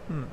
Hmm.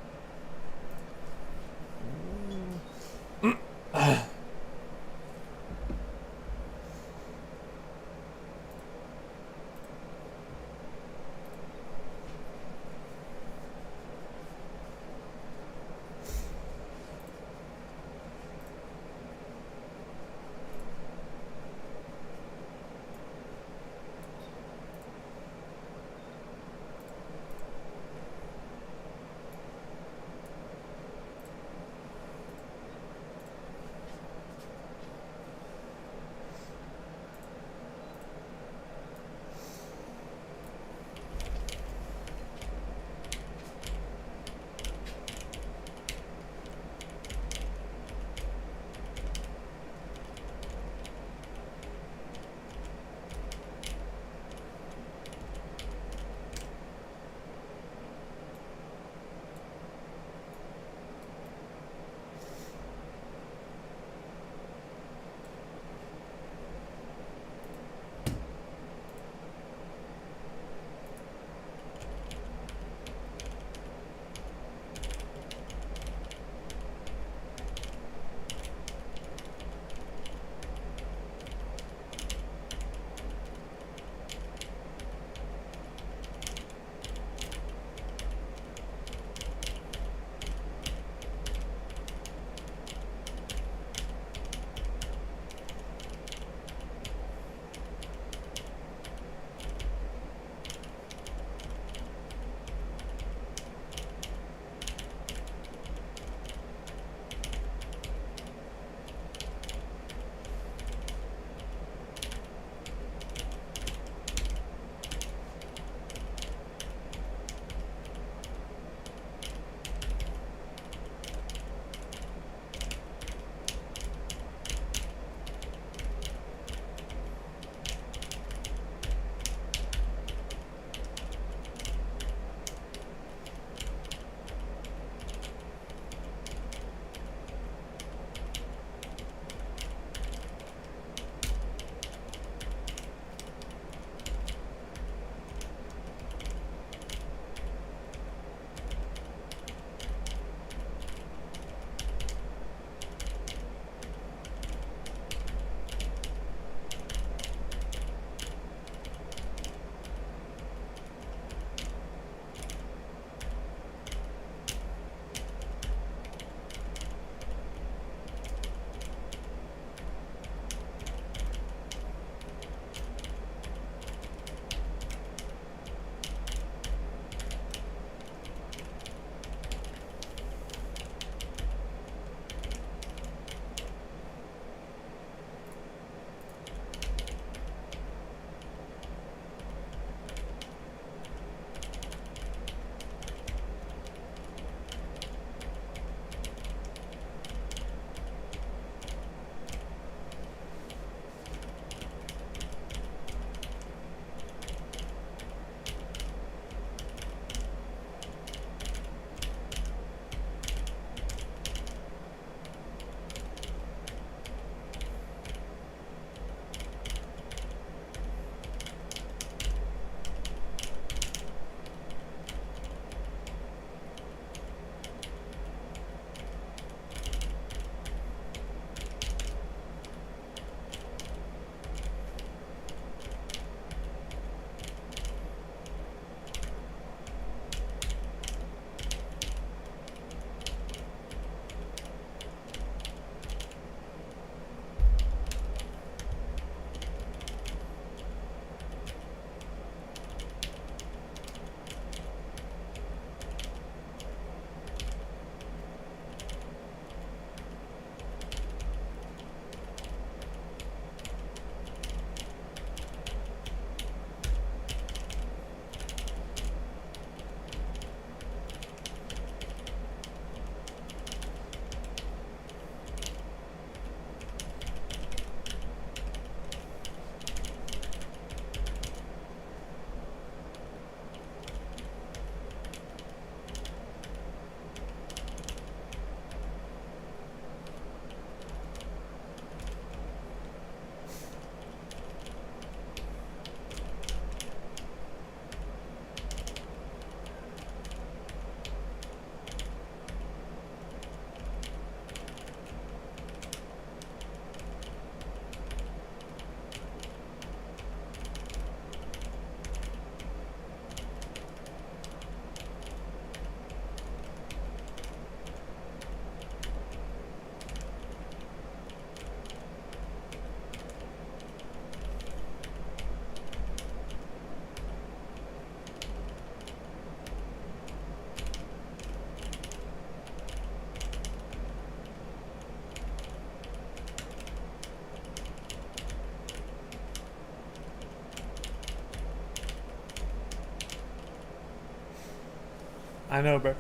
I know, bro.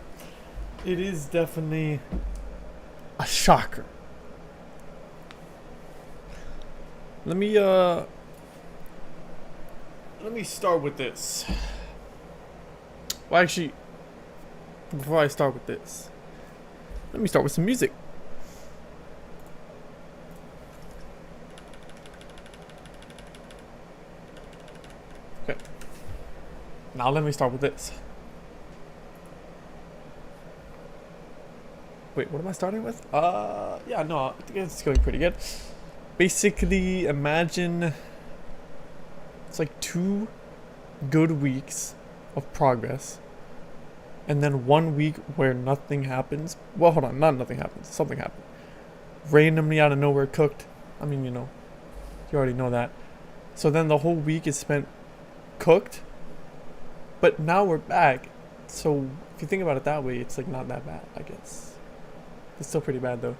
It is definitely a shocker. Let me start with this. Well, actually, before I start with this, let me start with some music. Okay. Now let me start with this. Wait, what am I starting with? Yeah, no, I think it's going pretty good. Basically, imagine it's like 2 good weeks of progress, and then 1 week where nothing happens. Well, hold on, not nothing happens. Something happened. Randomly out of nowhere, cooked. I mean, you already know that. So then the whole week is spent cooked, but now we're back. So if you think about it that way, it's like not that bad, I guess. It's still pretty bad though.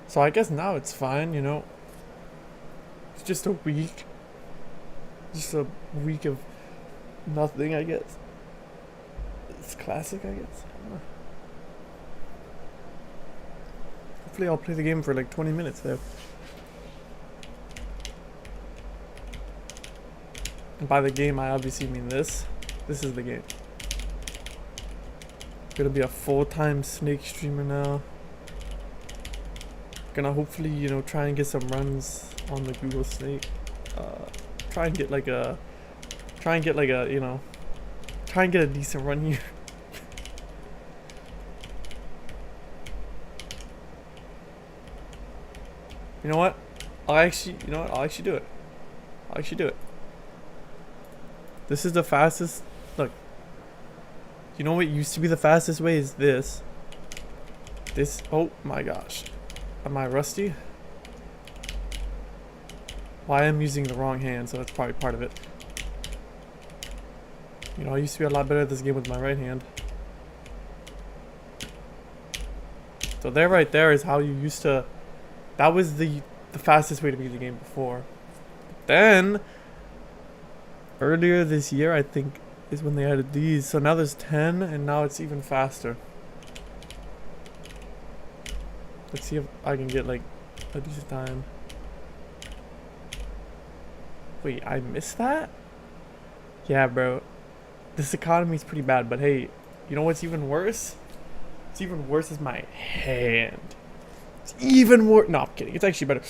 So I guess now it's fine, It's just a week. Just a week of nothing, I guess. It's classic, I guess. I don't know. Hopefully I'll play the game for like 20 minutes though. And by the game, I obviously mean this. This is the game. Gonna be a full-time Snake streamer now. Gonna hopefully, try and get some runs on the Google Snake. Try and get a decent run here. You know what? I'll actually do it. I'll actually do it. This is the fastest. Look. You know what used to be the fastest way is this. Oh my gosh. Am I rusty? Well, I am using the wrong hand, so that's probably part of it. I used to be a lot better at this game with my right hand. So there right there is how you used to... That was the fastest way to beat the game before. Then, earlier this year, I think, is when they added these. So now there's 10, and now it's even faster. Let's see if I can get, like, a decent time. Wait, I missed that? Yeah, bro. This economy is pretty bad, but hey, you know what's even worse? What's even worse is my hand. It's even worse. No, I'm kidding. It's actually better.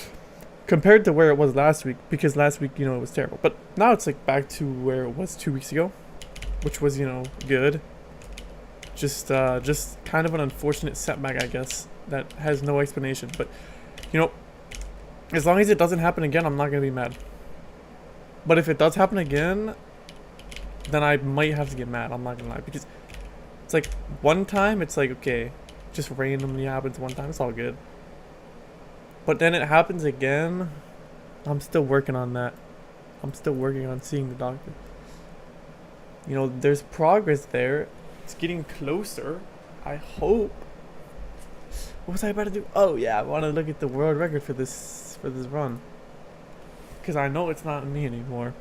Compared to where it was last week, because last week, it was terrible. But now it's, like, back to where it was 2 weeks ago. Which was, good. Just kind of an unfortunate setback, I guess. That has no explanation. But, as long as it doesn't happen again, I'm not going to be mad. But if it does happen again, then I might have to get mad. I'm not going to lie. Because it's like, one time, it's like, okay. Just randomly happens one time. It's all good. But then it happens again. I'm still working on that. I'm still working on seeing the doctor. There's progress there. It's getting closer. I hope. What was I about to do? Oh yeah, I want to look at the world record for this run. Because I know it's not me anymore.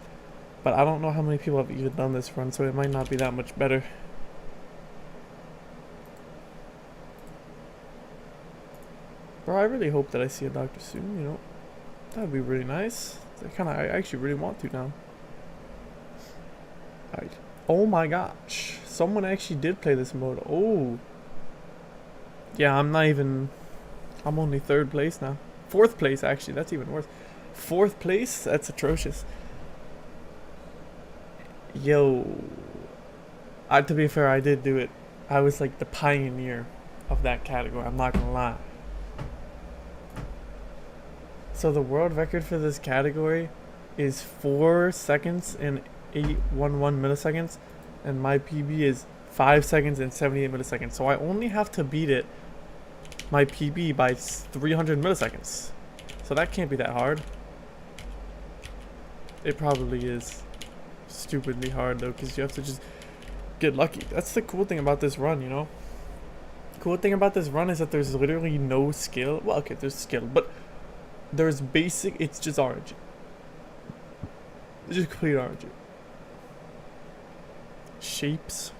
But I don't know how many people have even done this run, so it might not be that much better. Bro, I really hope that I see a doctor soon, That would be really nice. I actually really want to now. Alright. Oh my gosh. Someone actually did play this mode. Oh. Yeah, I'm only 3rd place now. 4th place, actually. That's even worse. 4th place? That's atrocious. Yo. To be fair, I did do it. I was like the pioneer of that category. I'm not gonna lie. So the world record for this category is 4 seconds and 811 milliseconds, and my PB is 5 seconds and 78 milliseconds. So I only have to beat my PB by 300 milliseconds. So that can't be that hard. It probably is stupidly hard though, because you have to just get lucky. That's the cool thing about this run, The cool thing about this run is that there's literally no skill. Well, okay, there's skill, but there's basic. It's just RNG. It's just complete RNG. Shapes.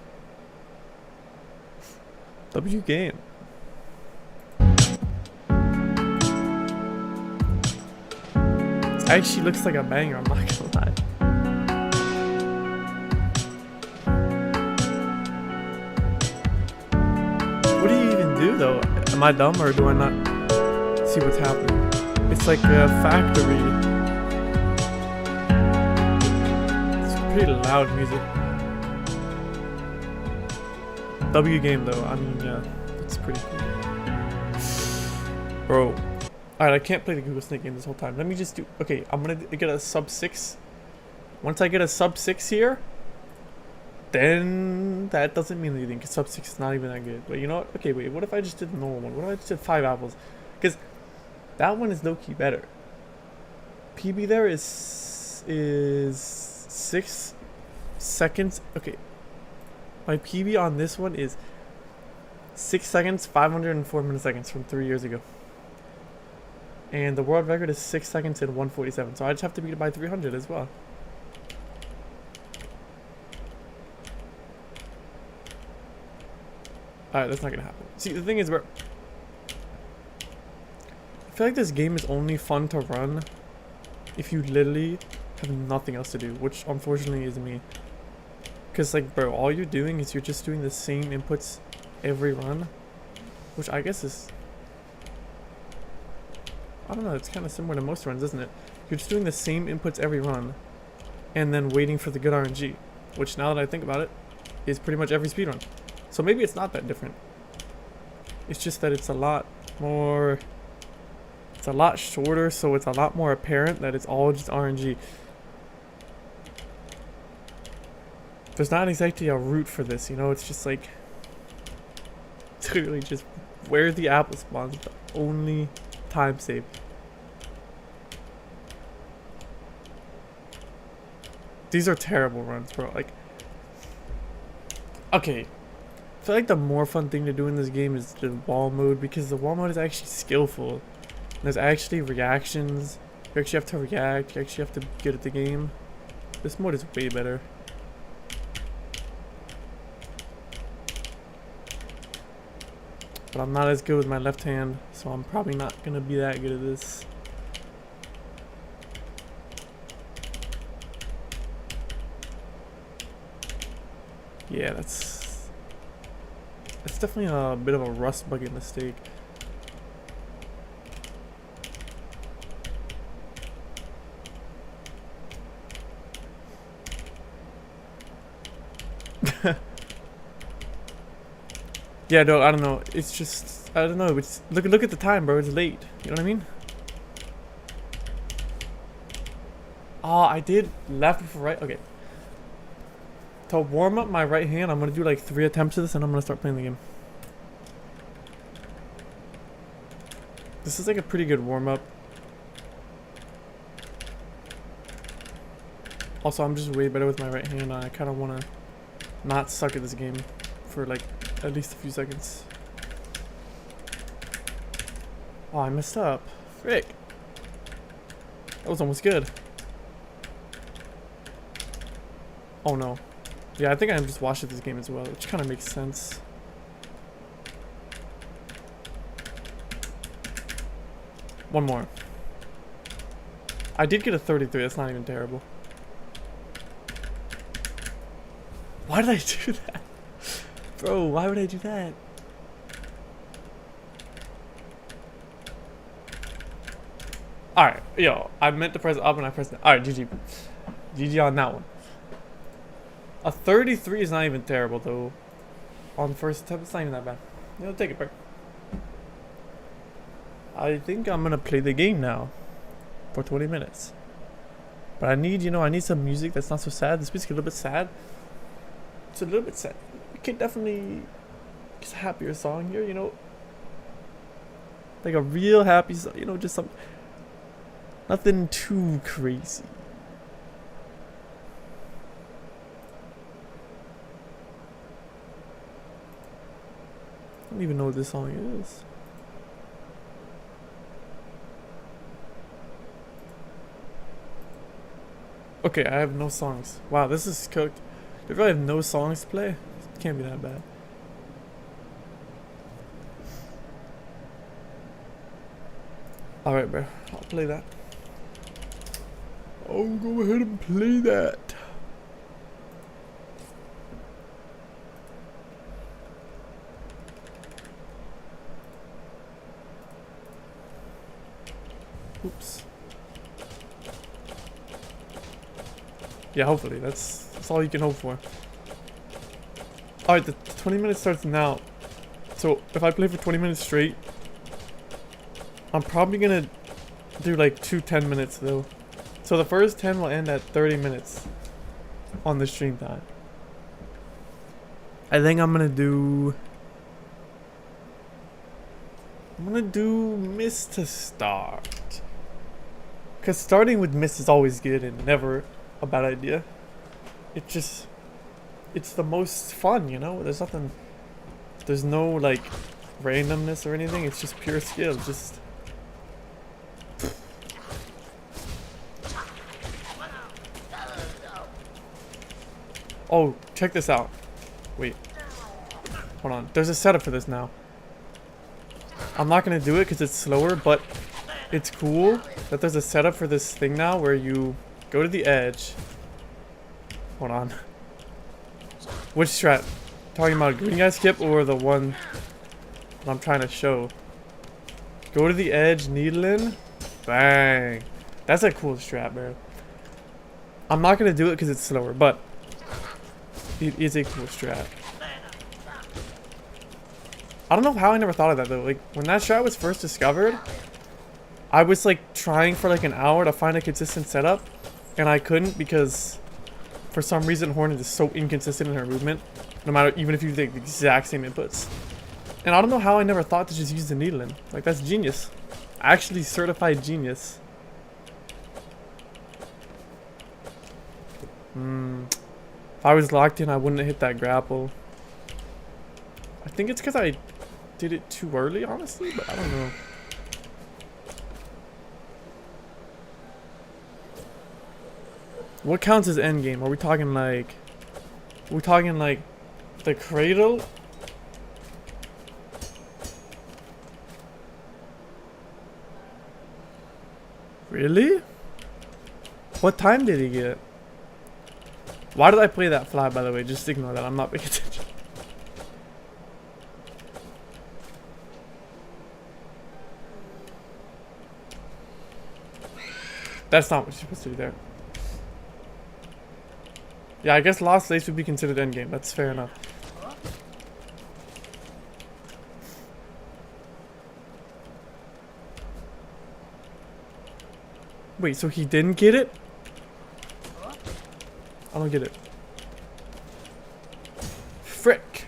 W game. It actually looks like a banger, I'm not gonna lie. What do you even do though? Am I dumb or do I not see what's happening? It's like a factory. It's pretty loud music. W game though, I mean, yeah, it's pretty cool. Bro. Alright, I can't play the Google Snake game this whole time. Let me just do, okay, I'm gonna get a sub 6. Once I get a sub 6 here, then that doesn't mean anything, because sub 6 is not even that good. But you know what? Okay, wait, what if I just did the normal one? What if I just did 5 apples? Because that one is low-key better. PB there is 6 seconds. Okay. My PB on this one is 6 seconds, 504 milliseconds from 3 years ago. And the world record is 6 seconds and 147. So I just have to beat it by 300 as well. Alright, that's not gonna happen. See, the thing is, I feel like this game is only fun to run if you literally have nothing else to do, which unfortunately is me. Because, like, bro, all you're doing is you're just doing the same inputs every run, which I guess is, I don't know, it's kind of similar to most runs, isn't it? You're just doing the same inputs every run and then waiting for the good RNG, which now that I think about it, is pretty much every speedrun. So maybe it's not that different. It's just that it's a lot more, it's a lot shorter, so it's a lot more apparent that it's all just RNG. There's not exactly a route for this, you know? It's just like, it's literally just where the apple spawns, the only time save. These are terrible runs, bro. Like, okay, I feel like the more fun thing to do in this game is the wall mode, because the wall mode is actually skillful. There's actually reactions. You actually have to react. You actually have to be good at the game. This mode is way better. But I'm not as good with my left hand, so I'm probably not gonna be that good at this. Yeah, that's definitely a bit of a rust bucket mistake. Yeah, no, I don't know. It's just, I don't know. It's look at the time, bro. It's late. You know what I mean? Oh, I did left before right. Okay. To warm up my right hand, I'm gonna do like 3 attempts of this, and I'm gonna start playing the game. This is like a pretty good warm up. Also, I'm just way better with my right hand. I kind of want to not suck at this game for like at least a few seconds. Oh, I messed up. Frick. That was almost good. Oh no. Yeah, I think I'm just washed at this game as well, which kind of makes sense. One more. I did get a 33, that's not even terrible. Why did I do that? Bro, why would I do that? Alright, yo, I meant to press up and I pressed it. Alright, GG. GG on that one. A 33 is not even terrible though. On first attempt, it's not even that bad. You know, take it, bro. I think I'm gonna play the game now for 20 minutes. But I need, you know, I need some music that's not so sad. This music's a little bit sad. It's a little bit sad. We can definitely get a happier song here, you know. Like a real happy song, you know, just some, nothing too crazy. I don't even know what this song is. Okay, I have no songs. Wow, this is cooked. If I have no songs to play, it can't be that bad. Alright, bro. I'll play that. I'll go ahead and play that. Oops. Yeah, hopefully. That's all you can hope for. Alright, the 20 minutes starts now. So, if I play for 20 minutes straight, I'm probably gonna do like 10 minutes though. So the first 10 will end at 30 minutes on the stream time. I think I'm gonna do Mist to start. Cause starting with Mist is always good and never a bad idea. It's the most fun, you know? There's no like randomness or anything, it's just pure skill, just oh, check this out. Wait. Hold on. There's a setup for this now. I'm not going to do it because it's slower, but it's cool that there's a setup for this thing now where you go to the edge. Hold on. Which strat? Talking about green guy skip or the one that I'm trying to show? Go to the edge, needle in. Bang. That's a cool strat, bro. I'm not going to do it because it's slower, but it is a cool strat. I don't know how I never thought of that though. Like when that strat was first discovered, I was like trying for like an hour to find a consistent setup, and I couldn't because for some reason Hornet is so inconsistent in her movement, no matter even if you take the exact same inputs. And I don't know how I never thought to just use the needle in. Like that's genius. Actually certified genius. If I was locked in, I wouldn't have hit that grapple. I think it's because I did it too early, honestly, but I don't know. What counts as endgame? Are we talking like the cradle? Really? What time did he get? Why did I play that fly, by the way? Just ignore that. I'm not paying attention. That's not what you're supposed to do there. Yeah, I guess Lost Lace would be considered endgame. That's fair enough. Wait, so he didn't get it? I don't get it. Frick.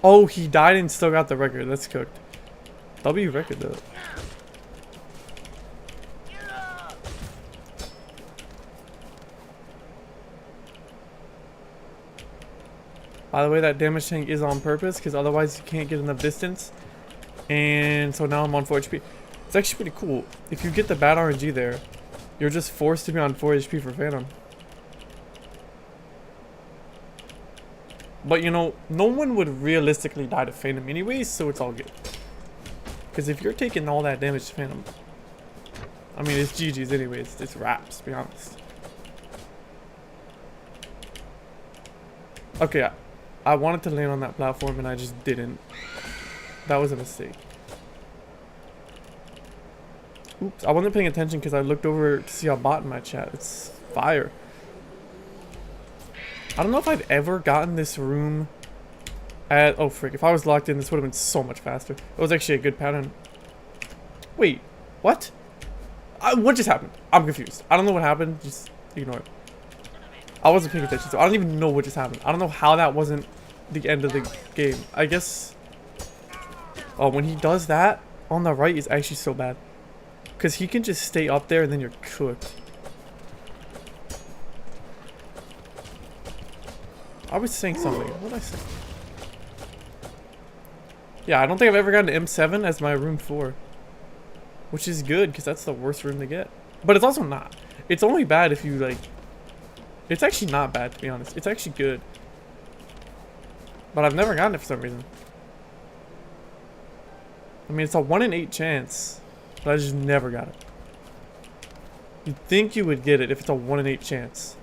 Oh, he died and still got the record. That's cooked. W record though. By the way, that damage tank is on purpose because otherwise you can't get enough distance. And so now I'm on 4 HP. It's actually pretty cool. If you get the bad RNG there, you're just forced to be on 4 HP for Phantom. But you know, no one would realistically die to Phantom anyways, so it's all good. Because if you're taking all that damage to Phantom, I mean, it's GG's anyways. It's wraps, to be honest. Okay, I wanted to land on that platform and I just didn't. That was a mistake. Oops, I wasn't paying attention because I looked over to see a bot in my chat. It's fire. I don't know if I've ever gotten this room at... Oh, frick. If I was locked in, this would have been so much faster. It was actually a good pattern. Wait. What? What just happened? I'm confused. I don't know what happened. Just ignore it. I wasn't paying attention, so I don't even know what just happened. I don't know how that wasn't the end of the game. I guess... Oh, when he does that, on the right is actually so bad. Because he can just stay up there and then you're cooked. I was saying something. What did I say? Yeah, I don't think I've ever gotten to M7 as my room 4. Which is good, because that's the worst room to get. But it's also not. It's only bad if you, like... It's actually not bad, to be honest. It's actually good. But I've never gotten it for some reason. I mean, it's a 1 in 8 chance, but I just never got it. You'd think you would get it if it's a 1 in 8 chance.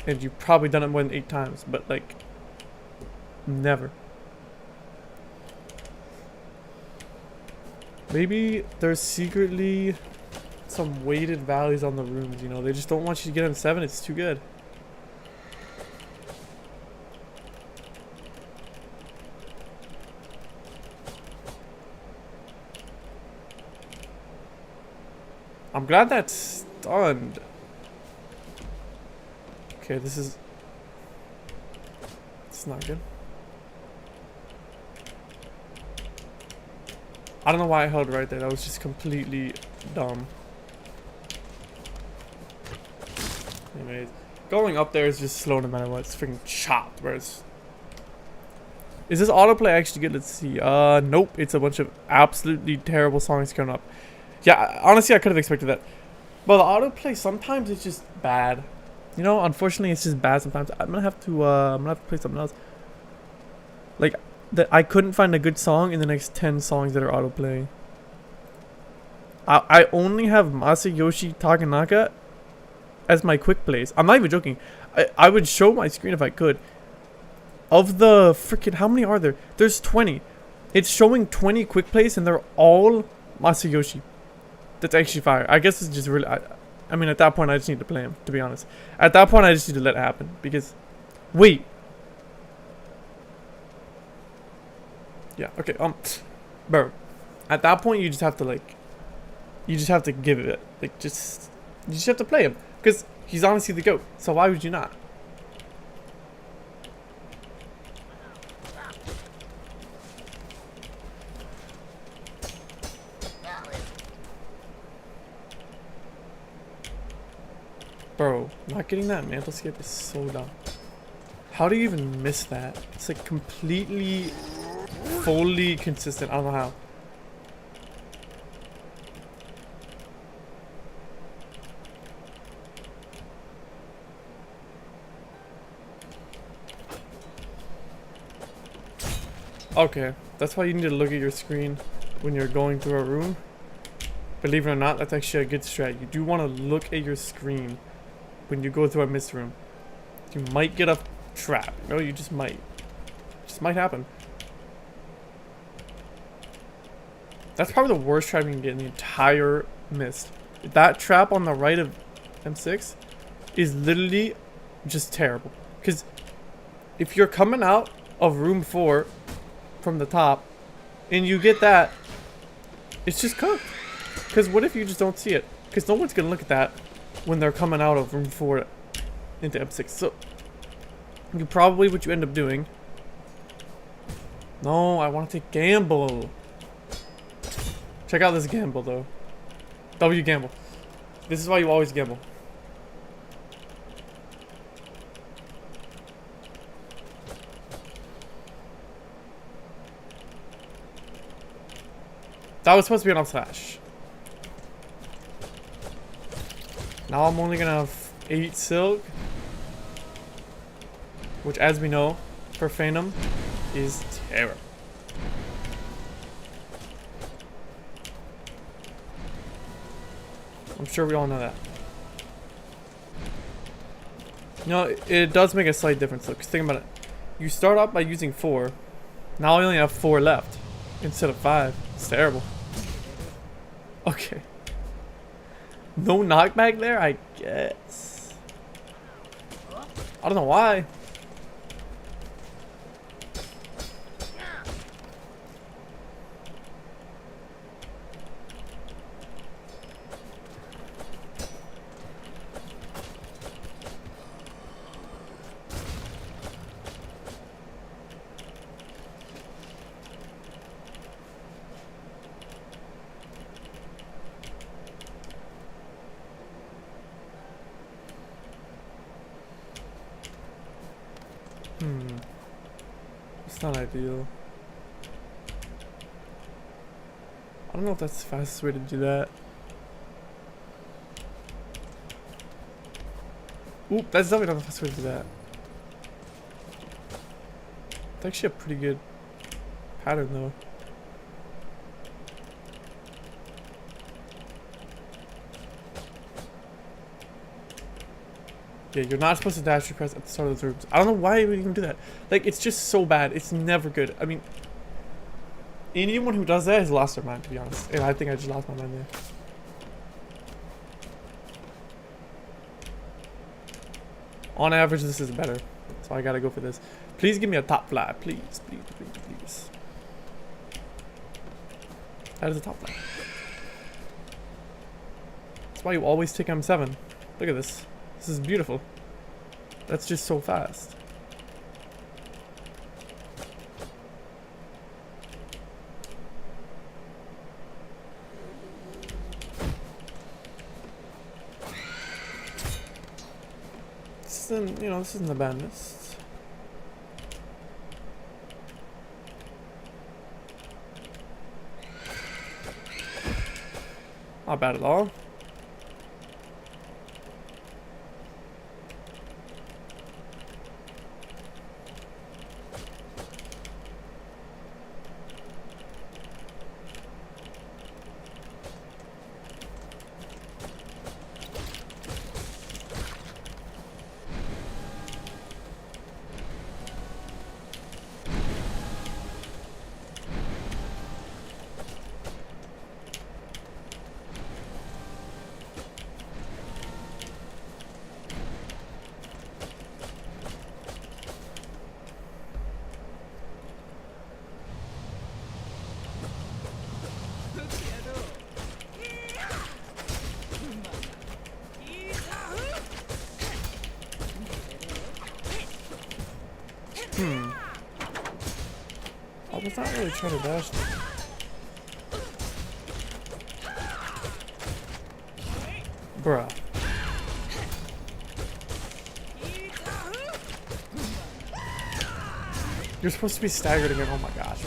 And you've probably done it more than 8 times, but like, never. Maybe there's secretly some weighted values on the rooms, you know? They just don't want you to get on 7, it's too good. I'm glad that's stunned. Okay, this is... It's not good. I don't know why I held right there. That was just completely dumb. Anyways, going up there is just slow no matter what. It's freaking chopped, whereas... Is this autoplay actually good? Let's see. Nope. It's a bunch of absolutely terrible songs coming up. Yeah, honestly, I could have expected that. But the autoplay, sometimes it's just bad. You know, unfortunately, it's just bad sometimes. I'm gonna have to play something else. Like, I couldn't find a good song in the next 10 songs that are autoplay. I only have Masayoshi Takanaka as my quick plays. I'm not even joking. I would show my screen if I could. Of the freaking, how many are there? There's 20. It's showing 20 quick plays and they're all Masayoshi. That's actually fire. I guess it's just really... I mean, at that point, I just need to play him, to be honest. At that point, I just need to let it happen. Because... Wait. Yeah, okay, bro. At that point, you just have to, like... You just have to give it. Like, just... You just have to play him. Because he's honestly the GOAT. So why would you not? Bro, not getting that mantle skip is so dumb. How do you even miss that? It's like completely, fully consistent. I don't know how. Okay, that's why you need to look at your screen when you're going through a room. Believe it or not, that's actually a good strat. You do want to look at your screen when you go through a mist room. You might get a trap. No, you just might. Just might happen. That's probably the worst trap you can get in the entire mist. That trap on the right of M6 is literally just terrible. Because if you're coming out of room 4 from the top and you get that, it's just cooked. Because what if you just don't see it? Because no one's going to look at that when they're coming out of room 4 into M6. So, you probably, what you end up doing... No, I want to take gamble. Check out this gamble, though. W gamble. This is why you always gamble. That was supposed to be an up slash. Now I'm only gonna have 8 silk, which, as we know, for Phantom, is terrible. I'm sure we all know that. You know, it does make a slight difference though, because think about it. You start off by using 4. Now I only have 4 left instead of 5. It's terrible. Okay. No knockback there, I guess. I don't know why. It's not ideal. I don't know if that's the fastest way to do that. Oop, that's definitely not the fastest way to do that. It's actually a pretty good pattern though. Yeah, you're not supposed to dash request at the start of those rooms. I don't know why you would even do that. Like, it's just so bad. It's never good. I mean, anyone who does that has lost their mind, to be honest. And I think I just lost my mind there. On average, this is better. So I gotta go for this. Please give me a top fly. Please, please, please, please. That is a top fly. That's why you always take M7. Look at this. This is beautiful. That's just so fast. This isn't, you know, this isn't the badness. Not bad at all. I was not really trying to dash them. Bruh. You're supposed to be staggered again. Oh my gosh.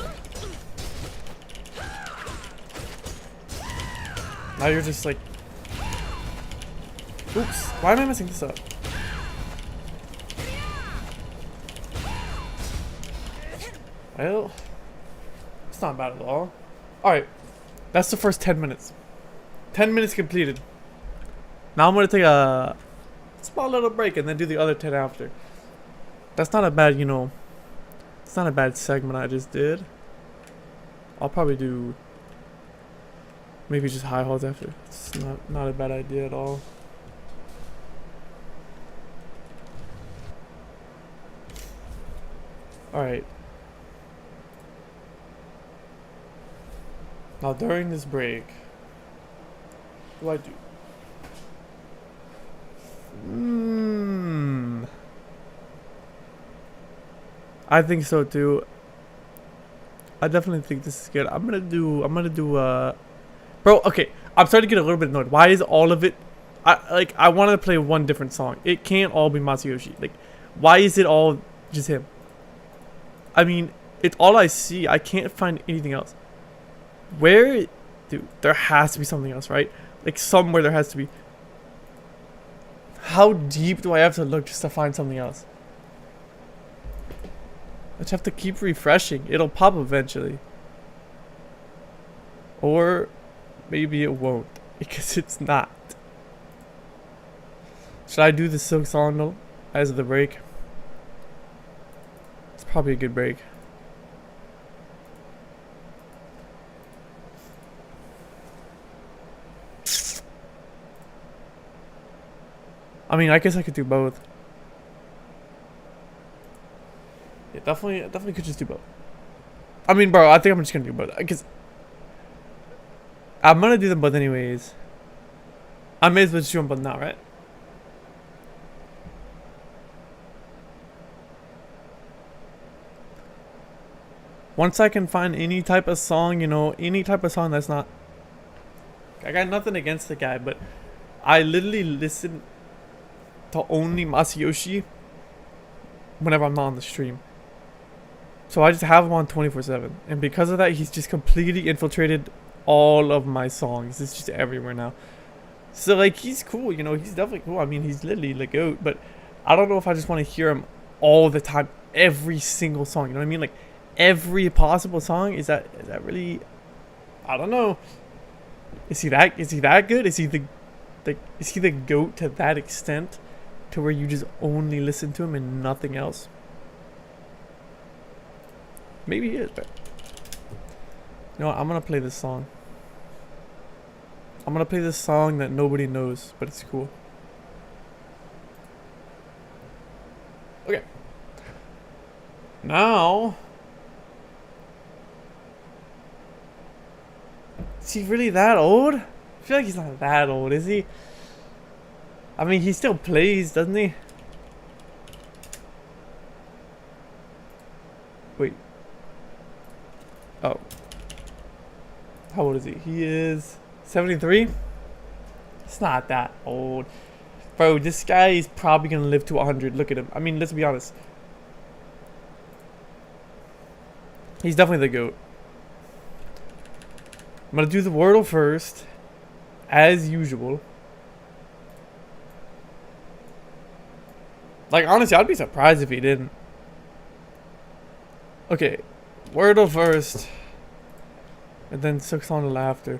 Now you're just like... Oops. Why am I messing this up? Well... It's not bad at all. Alright. That's the first 10 minutes. 10 minutes completed. Now I'm going to take a small little break and then do the other 10 after. That's not a bad, you know... It's not a bad segment I just did. I'll probably do... Maybe just high holds after. It's not a bad idea at all. Alright. Now during this break, what do I do? I think so too. I definitely think this is good. I'm gonna do bro, okay. I'm starting to get a little bit annoyed. Why is all of it I wanted to play one different song. It can't all be Masayoshi. Like, why is it all just him? I mean, it's all I see. I can't find anything else. Where, dude, there has to be something else, right? Like, somewhere there has to be. How deep do I have to look just to find something else? I just have to keep refreshing. It'll pop eventually. Or maybe it won't, because it's not. Should I do the silksong though as the break? It's probably a good break. I mean, I guess I could do both. Yeah, definitely could just do both. I mean, bro, I think I'm just gonna do both because I'm gonna do them both anyways. I may as well just do them both now, right? Once I can find any type of song, you know, any type of song that's not... I got nothing against the guy, but I literally listen to only Masayoshi whenever I'm not on the stream. So I just have him on 24/7. And because of that, he's just completely infiltrated all of my songs. It's just everywhere now. So, like, he's cool, you know, he's definitely cool. I mean, he's literally the GOAT, but I don't know if I just want to hear him all the time, every single song, you know what I mean? Like, every possible song, is that really... I don't know. Is he that good? Is he the GOAT to that extent? to where you just only listen to him and nothing else. Maybe he is, but you know what? I'm gonna play this song. I'm gonna play this song that nobody knows, but it's cool. Okay. Now, is he really that old? I feel like he's not that old, is he? I mean, he still plays, doesn't he? Wait. Oh. How old is he? He is 73? It's not that old. Bro, this guy is probably gonna live to 100. Look at him. I mean, let's be honest. He's definitely the GOAT. I'm gonna do the Wordle first, as usual. Like, honestly, I'd be surprised if he didn't. Okay, Wordle first, and then silksong after.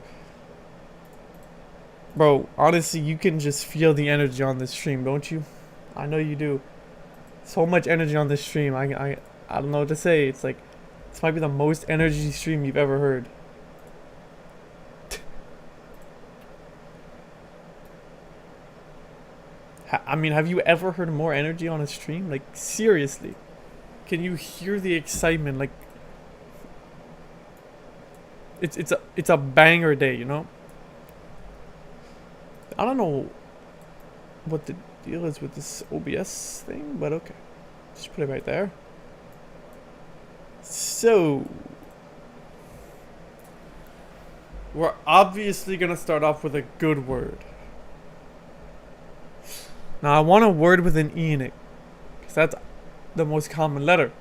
Bro, honestly, you can just feel the energy on this stream, don't you? I know you do. So much energy on this stream. I don't know what to say. It's like, this might be the most energy stream you've ever heard. I mean, have you ever heard more energy on a stream? Like, seriously. Can you hear the excitement? Like, it's a banger day, you know? I don't know what the deal is with this OBS thing, but okay. Just put it right there. So, we're obviously gonna start off with a good word. Now, I want a word with an E in it, because that's the most common letter.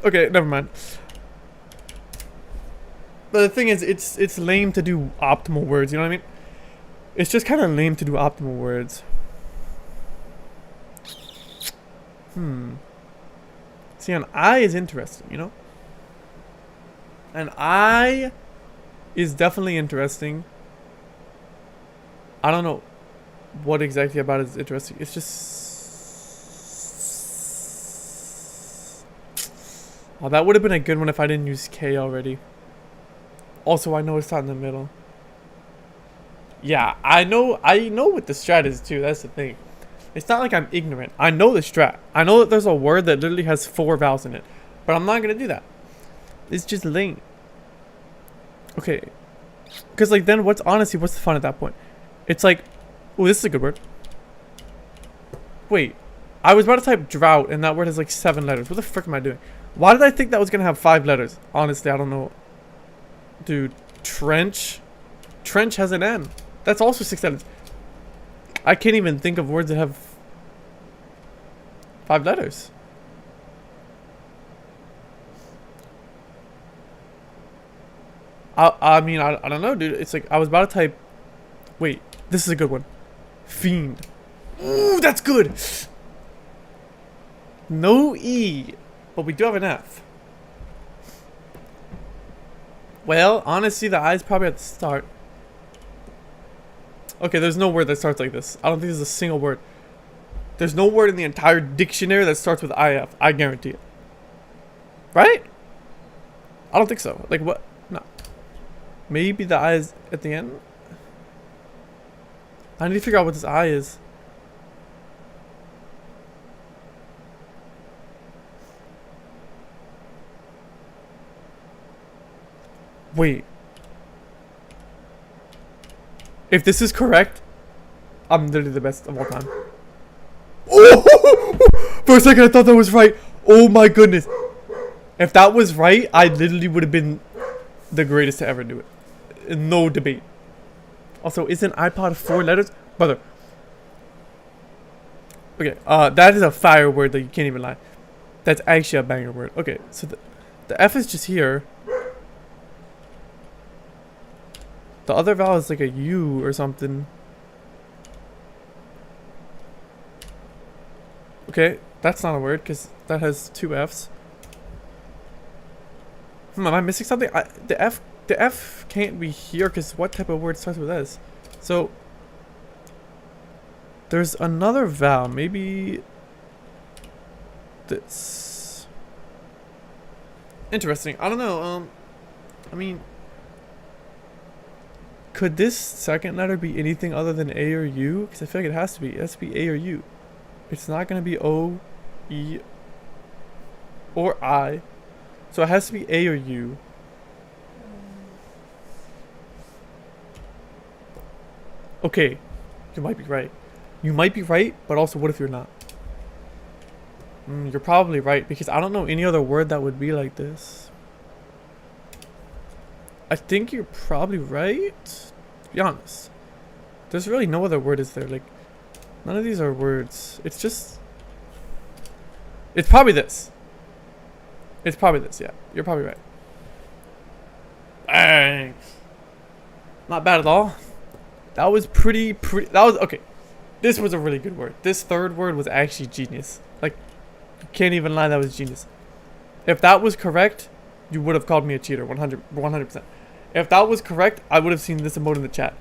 Okay, never mind. But the thing is, it's lame to do optimal words, you know what I mean? It's just kind of lame to do optimal words. See, an I is interesting, you know? An I is definitely interesting. I don't know what exactly about it is interesting. It's just... Oh, that would have been a good one if I didn't use K already. Also, I know it's not in the middle. Yeah, I know what the strat is too. That's the thing. It's not like I'm ignorant. I know the strat. I know that there's a word that literally has 4 vowels in it. But I'm not going to do that. It's just lame. Okay. Because, like, then what's the fun at that point? It's like, oh, this is a good word. Wait. I was about to type drought, and that word has, like, 7 letters. What the frick am I doing? Why did I think that was going to have 5 letters? Honestly, I don't know. Dude, trench. Trench has an N. That's also 6 letters. I can't even think of words that have 5 letters. I mean, I don't know, dude. It's like, I was about to type... Wait, this is a good one. Fiend. Ooh, that's good! No E, but we do have an F. Well, honestly, the I is probably at the start. Okay, there's no word that starts like this. I don't think there's a single word. There's no word in the entire dictionary that starts with IF. I guarantee it. Right? I don't think so. Like, what? No. Maybe the I is at the end? I need to figure out what this I is. Wait. If this is correct, I'm literally the best of all time. Oh! For a second I thought that was right. Oh my goodness. If that was right, I literally would have been the greatest to ever do it. No debate. Also, isn't iPod 4 letters? Brother. Okay, that is a fire word that you can't even lie. That's actually a banger word. Okay, so the F is just here. The other vowel is like a U or something. Okay, that's not a word because that has 2 F's. Am I missing something? The F the F can't be here because what type of word starts with S? So there's another vowel. Maybe this. Interesting. I don't know. I mean, could this second letter be anything other than A or U? Because I feel like it has to be. It has to be A or U. It's not gonna be O, E, or I. So it has to be A or U. Okay, you might be right. You might be right, but also what if you're not? You're probably right, because I don't know any other word that would be like this. I think you're probably right, to be honest. There's really no other word, is there? Like, none of these are words. It's just... It's probably this. It's probably this, yeah. You're probably right. Bang! Not bad at all. That was pretty... That was... Okay. This was a really good word. This third word was actually genius. Like, you can't even lie, that was genius. If that was correct, you would have called me a cheater. 100%. If that was correct, I would have seen this emote in the chat.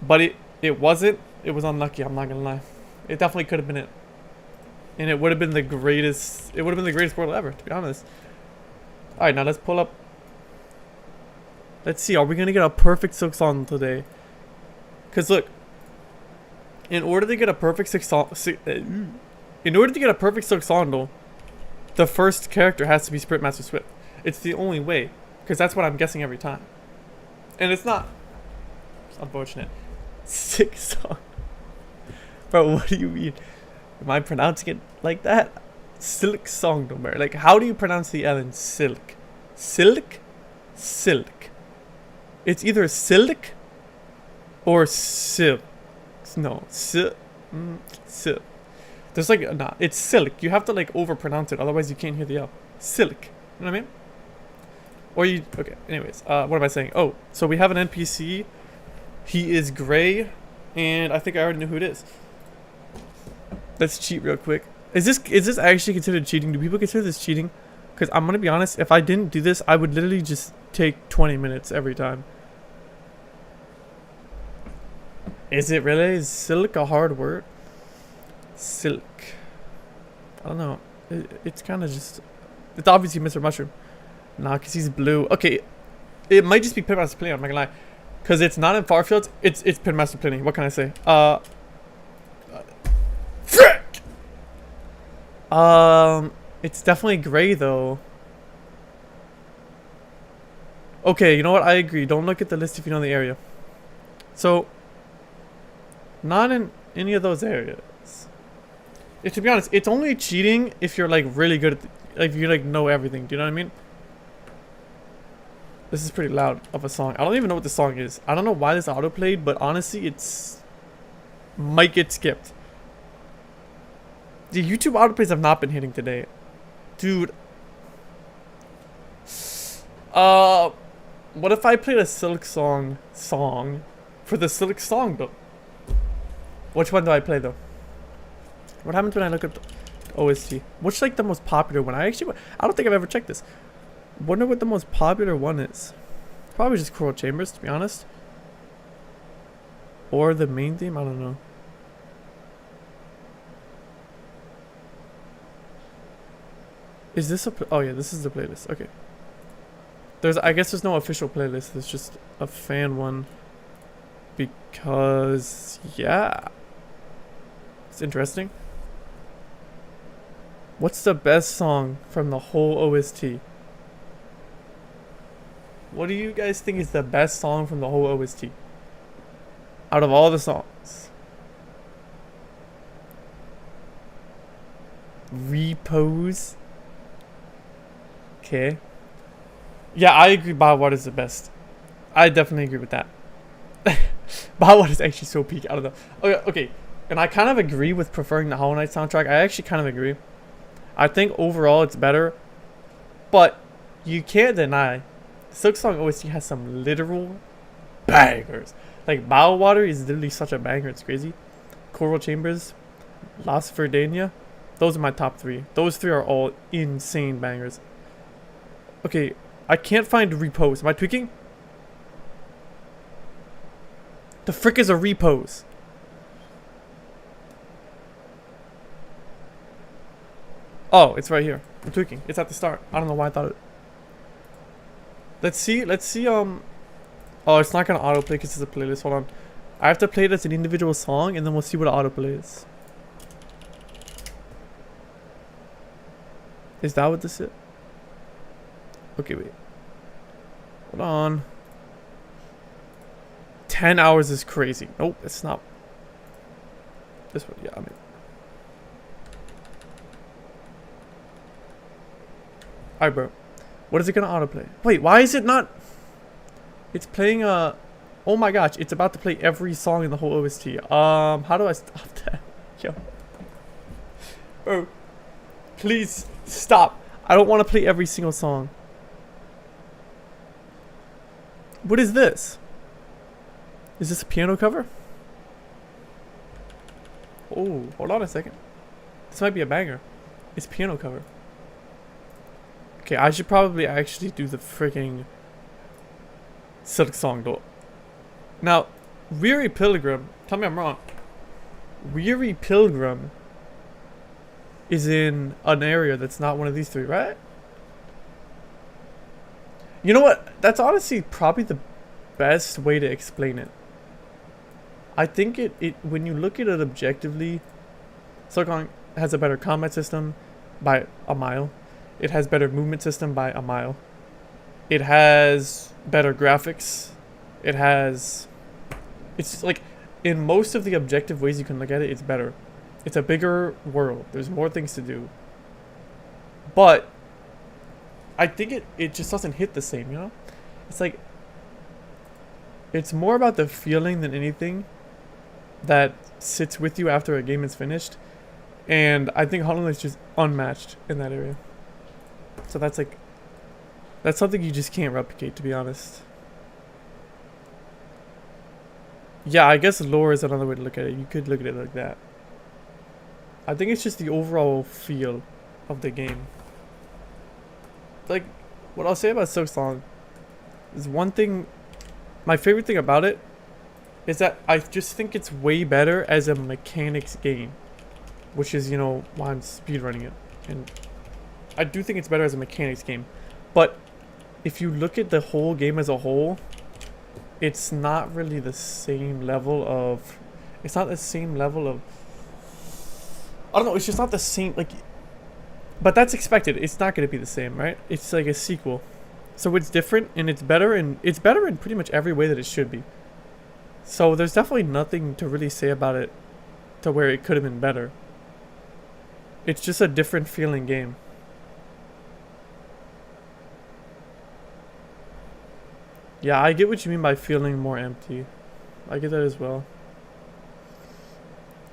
But it wasn't. It was unlucky, I'm not gonna lie. It definitely could have been it. And it would have been the greatest... It would have been the greatest word ever, to be honest. Alright, now let's pull up... Let's see, are we gonna get a perfect silksong today? Because look, in order to get a perfect silksong, the first character has to be Sprintmaster Swift. It's the only way, because that's what I'm guessing every time. And it's not. It's unfortunate. Silksong. Bro, what do you mean? Am I pronouncing it like that? Silksong, no matter. Like, how do you pronounce the L in silk? Silk? Silk. It's either silk or silk. No, silk. Silk. There's like, nah, it's silk. You have to like overpronounce it, otherwise you can't hear the L. Silk. You know what I mean? Or you, okay, anyways, what am I saying? Oh, so we have an NPC. He is gray, and I think I already know who it is. Let's cheat real quick. Is this actually considered cheating? Do people consider this cheating? Because I'm gonna be honest, if I didn't do this, I would literally just take 20 minutes every time. Is it really? Is silk a hard word? Silk. I don't know. It's kind of just... It's obviously Mr. Mushroom. Nah, because he's blue. Okay, it might just be Pitmaster Pliny, I'm not gonna lie. Because it's not in Farfield, it's Pitmaster Pliny. What can I say? Frick! It's definitely gray, though. Okay, you know what? I agree. Don't look at the list if you know the area. So... Not in any of those areas. To be honest, it's only cheating if you're like really good at like if you like know everything. Do you know what I mean? This is pretty loud of a song. I don't even know what the song is. I don't know why this auto played, but honestly, it's might get skipped. The YouTube autoplays have not been hitting today, dude. What if I played a silksong song for the silksong though? Which one do I play though? What happens when I look up the OST? What's like the most popular one? I don't think I've ever checked this. Wonder what the most popular one is. Probably just Coral Chambers, to be honest. Or the main theme, I don't know. Is this a oh yeah, this is the playlist. Okay. I guess there's no official playlist. It's just a fan one. Because yeah. It's interesting. What's the best song from the whole OST? What do you guys think is the best song from the whole OST? Out of all the songs. Repose. Okay. Yeah, I agree Byward is the best. I definitely agree with that. Byward is actually so peak. I don't know. Okay. And I kind of agree with preferring the Hollow Knight soundtrack. I actually kind of agree. I think overall it's better. But you can't deny Silksong OST has some literal bangers. Like Biowater is literally such a banger, it's crazy. Coral Chambers, Lost Verdania, those are my top three. Those three are all insane bangers. Okay, I can't find repose. Am I tweaking? The frick is a repose? Oh, it's right here. I'm tweaking. It's at the start. I don't know why I thought it. Let's see, oh, it's not gonna autoplay because it's a playlist. Hold on. I have to play it as an individual song and then we'll see what autoplay is. Is that what this is? Okay, wait. Hold on. 10 hours is crazy. Nope, it's not. This one, yeah, I mean. Alright, bro. What is it gonna autoplay? Wait, why is it not? It's playing a. Oh my gosh, it's about to play every song in the whole OST. How do I stop that? Yo. Bro. Please stop. I don't want to play every single song. What is this? Is this a piano cover? Oh, hold on a second. This might be a banger. It's piano cover. Okay, I should probably actually do the freaking silksong though. Now, Weary Pilgrim, tell me I'm wrong. Weary Pilgrim is in an area that's not one of these three, right? You know what? That's honestly probably the best way to explain it. I think it when you look at it objectively, silksong has a better combat system by a mile. It has better movement system by a mile. It has better graphics. It's like, in most of the objective ways you can look at it, it's better. It's a bigger world. There's more things to do. But I think it just doesn't hit the same, you know? It's like, it's more about the feeling than anything that sits with you after a game is finished. And I think Hollow Knight's just unmatched in that area. So that's like, that's something you just can't replicate, to be honest. Yeah, I guess lore is another way to look at it. You could look at it like that. I think it's just the overall feel of the game. Like, what I'll say about silksong is one thing, my favorite thing about it is that I just think it's way better as a mechanics game. Which is, you know, why I'm speedrunning it. And I do think it's better as a mechanics game. But if you look at the whole game as a whole, it's not really the same level of... It's not the same level of... I don't know, it's just not the same, like... But that's expected. It's not going to be the same, right? It's like a sequel. So it's different, and it's better in pretty much every way that it should be. So there's definitely nothing to really say about it to where it could have been better. It's just a different feeling game. Yeah, I get what you mean by feeling more empty. I get that as well.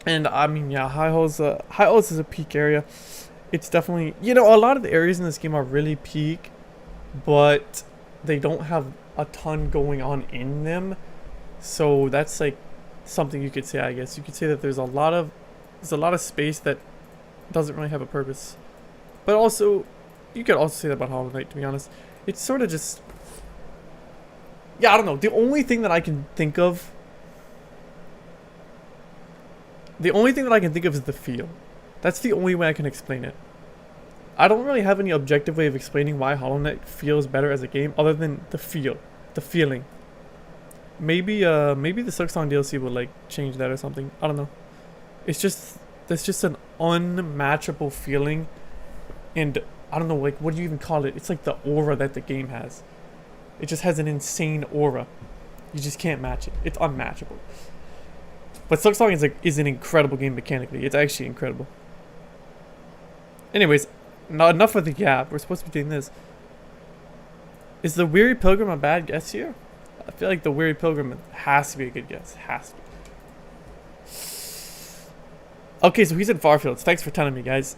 And I mean, yeah, High Halls is a peak area. It's definitely, you know, a lot of the areas in this game are really peak, but they don't have a ton going on in them. So that's like something you could say, I guess. You could say that there's a lot of space that doesn't really have a purpose. But also, you could also say that about Hollow Knight, to be honest. It's sort of just... Yeah, I don't know. The only thing that I can think of... is the feel. That's the only way I can explain it. I don't really have any objective way of explaining why Hollow Knight feels better as a game, other than the feel. The feeling. Maybe the silksong DLC will, like, change that or something. I don't know. It's just... There's just an unmatchable feeling, and I don't know, like, what do you even call it? It's like the aura that the game has. It just has an insane aura. You just can't match it. It's unmatchable. But silksong is an incredible game mechanically. It's actually incredible. Anyways, not enough of the gap. We're supposed to be doing this. Is the Weary Pilgrim a bad guess here? I feel like the Weary Pilgrim has to be a good guess. Has to be. Okay, so he's in Farfields. Thanks for telling me, guys.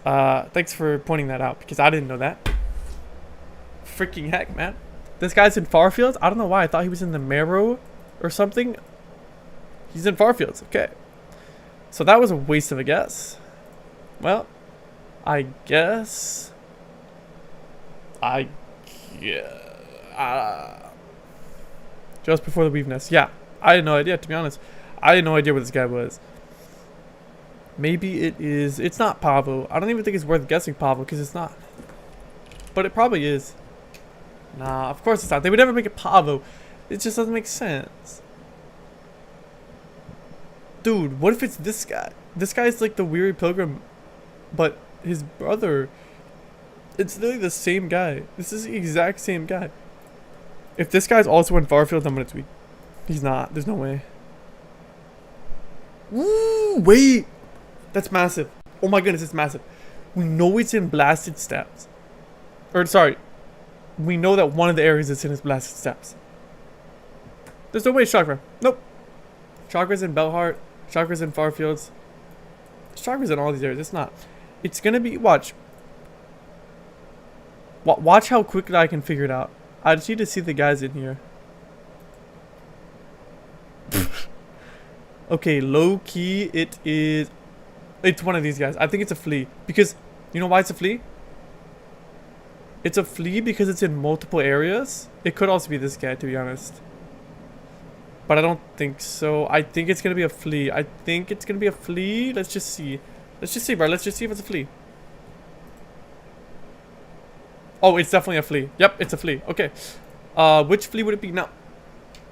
Thanks for pointing that out, because I didn't know that. Freaking heck, man. This guy's in Farfields? I don't know why. I thought he was in the Marrow or something. He's in Farfields. Okay. So that was a waste of a guess. Well, I guess... Just before the weave nest. Yeah, I had no idea, to be honest. I had no idea what this guy was. Maybe it is. It's not Pavo. I don't even think it's worth guessing Pavo because it's not. But it probably is. Nah, of course it's not. They would never make it Pavo. It just doesn't make sense. Dude, what if it's this guy? This guy's like the weary pilgrim, but his brother. It's literally the same guy. This is the exact same guy. If this guy's also in Farfield, I'm gonna tweet. He's not. There's no way. Ooh, wait. That's massive. Oh my goodness, it's massive. We know it's in Blasted Steps. Or, sorry. We know that one of the areas it's in is Blasted Steps. There's no way it's Chakra. Nope. Chakra's in Bellheart. Chakra's in Farfields. Chakra's in all these areas. It's not. It's gonna be... Watch. Watch how quickly I can figure it out. I just need to see the guys in here. Okay, low key, it is... It's one of these guys. I think it's a flea. Because, you know why it's a flea? It's a flea because it's in multiple areas. It could also be this guy, to be honest. But I don't think so. I think it's going to be a flea. I think it's going to be a flea. Let's just see. Let's just see, bro. Let's just see if it's a flea. Oh, it's definitely a flea. Yep, it's a flea. Okay. Which flea would it be? Now,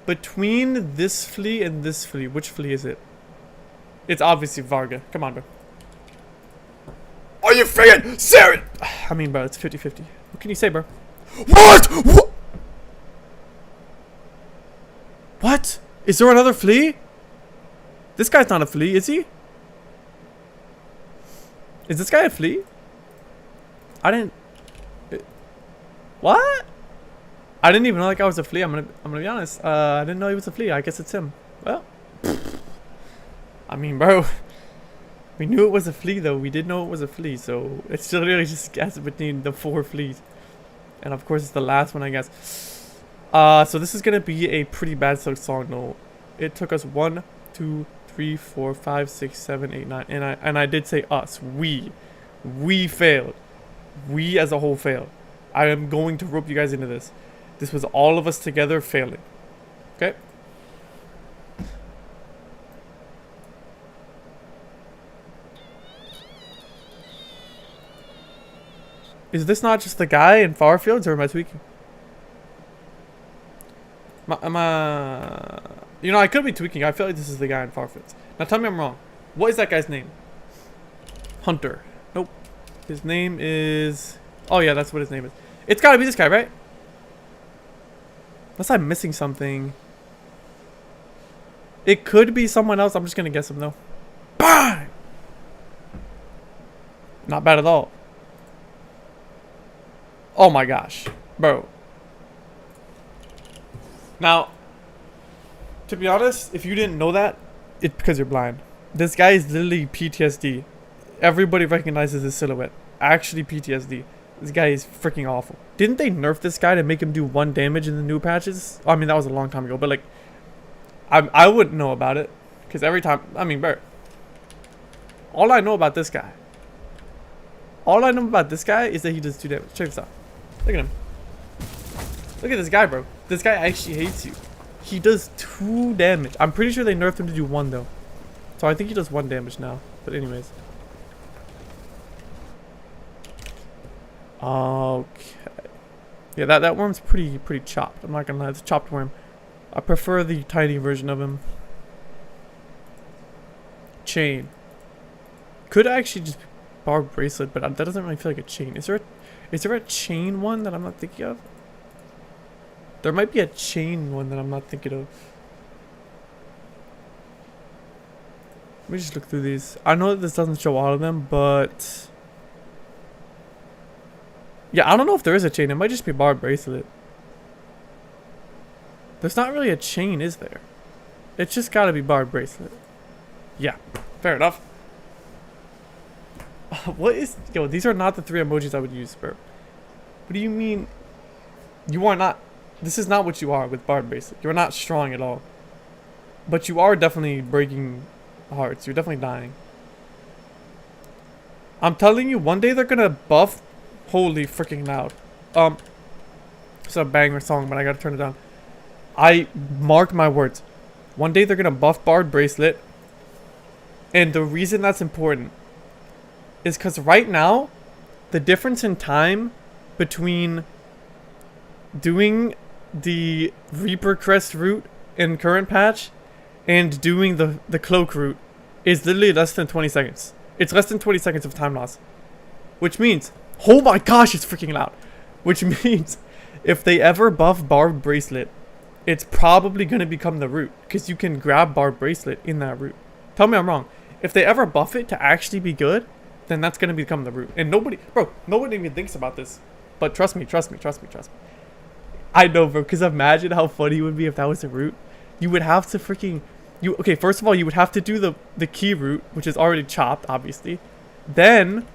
between this flea and this flea, which flea is it? It's obviously Varga. Come on, bro. Are you freaking serious? I mean, bro, it's 50-50. What can you say, bro? What? What? Is there another flea? This guy's not a flea, is he? Is this guy a flea? I didn't... What? I didn't even know that guy was a flea. I'm gonna be honest. I didn't know he was a flea. I guess it's him. Well, I mean, bro, we knew it was a flea, though. We did know it was a flea, so it's still really just guess between the 4 fleas, and of course it's the last one, I guess. So this is gonna be a pretty bad silksong. No, it took us 1, 2, 3, 4, 5, 6, 7, 8, 9, and I did say us. We failed. We as a whole failed. I am going to rope you guys into this. This was all of us together failing. Okay? Is this not just the guy in Farfields, or am I tweaking? You know, I could be tweaking. I feel like this is the guy in Farfields. Now tell me I'm wrong. What is that guy's name? Hunter. Nope. His name is... Oh yeah, that's what his name is. It's gotta be this guy, right? Unless I'm missing something. It could be someone else. I'm just gonna guess him though. Bang! Not bad at all. Oh my gosh. Bro. Now, to be honest, if you didn't know that, it's because you're blind. This guy is literally PTSD. Everybody recognizes his silhouette. Actually PTSD. This guy is freaking awful. Didn't they nerf this guy to make him do 1 damage in the new patches? I mean, that was a long time ago, but like, I wouldn't know about it. Because every time, I mean, bro, all I know about this guy, is that he does 2 damage. Check this out. Look at him. Look at this guy, bro. This guy actually hates you. He does 2 damage. I'm pretty sure they nerfed him to do 1 though. So I think he does 1 damage now. But anyways. Okay. Yeah, that worm's pretty chopped. I'm not gonna lie, it's a chopped worm. I prefer the tiny version of him. Chain. Could actually just be barb bracelet, but that doesn't really feel like a chain. Is there a chain one that I'm not thinking of? There might be a chain one that I'm not thinking of. Let me just look through these. I know that this doesn't show all of them, but... Yeah, I don't know if there is a chain. It might just be barb bracelet. There's not really a chain, is there? It's just gotta be barb bracelet. Yeah, fair enough. What is... Yo, these are not the 3 emojis I would use, bro. What do you mean? You are not... This is not what you are with barb bracelet. You're not strong at all. But you are definitely breaking hearts. You're definitely dying. I'm telling you, one day they're gonna buff... Holy freaking loud. It's a banger song, but I gotta turn it down. I mark my words. One day they're gonna buff Bard Bracelet. And the reason that's important is because right now, the difference in time between doing the Reaper Crest route in current patch and doing the cloak route is literally less than 20 seconds. It's less than 20 seconds of time loss. Which means, oh my gosh, it's freaking loud. Which means, if they ever buff Bard Bracelet, it's probably going to become the route. Because you can grab Bard Bracelet in that route. Tell me I'm wrong. If they ever buff it to actually be good, then that's going to become the route. And nobody even thinks about this. But trust me. I know, bro, because imagine how funny it would be if that was a route. You would have to freaking... Okay, first of all, you would have to do the key route, which is already chopped, obviously. Then,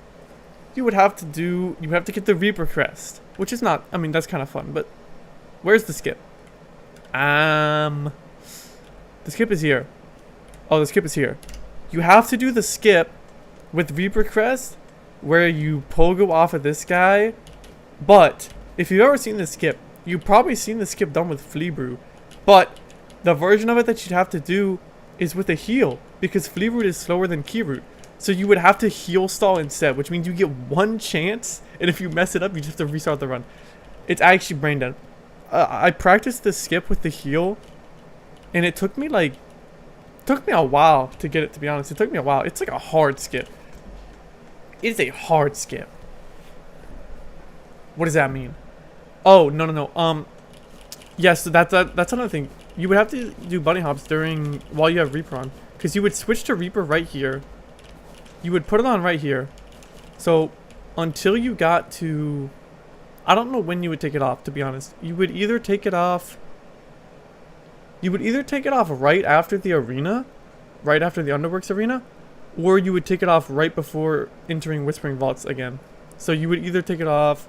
you would have to get the Reaper Crest, which is not... I mean, that's kind of fun, but... Where's the skip? The skip is here. Oh, the skip is here. You have to do the skip with Reaper Crest, where you pogo off of this guy. But, if you've ever seen the skip, you've probably seen the skip done with Flea Brew. But, the version of it that you'd have to do is with a heal, because Flea Root is slower than Key Root. So you would have to heal stall instead, which means you get one chance, and if you mess it up, you just have to restart the run. It's actually brain dead. I practiced the skip with the heal, and it took me a while to get it, to be honest. It took me a while. It's like a hard skip. It is a hard skip. What does that mean? Oh, no. Yes, so that's another thing. You would have to do bunny hops while you have Reaper on. Because you would switch to Reaper right here. You would put it on right here. So, until you got to... I don't know when you would take it off, to be honest. You would either take it off... right after the arena. Right after the Underworks arena. Or you would take it off right before entering Whispering Vaults again. So you would either take it off...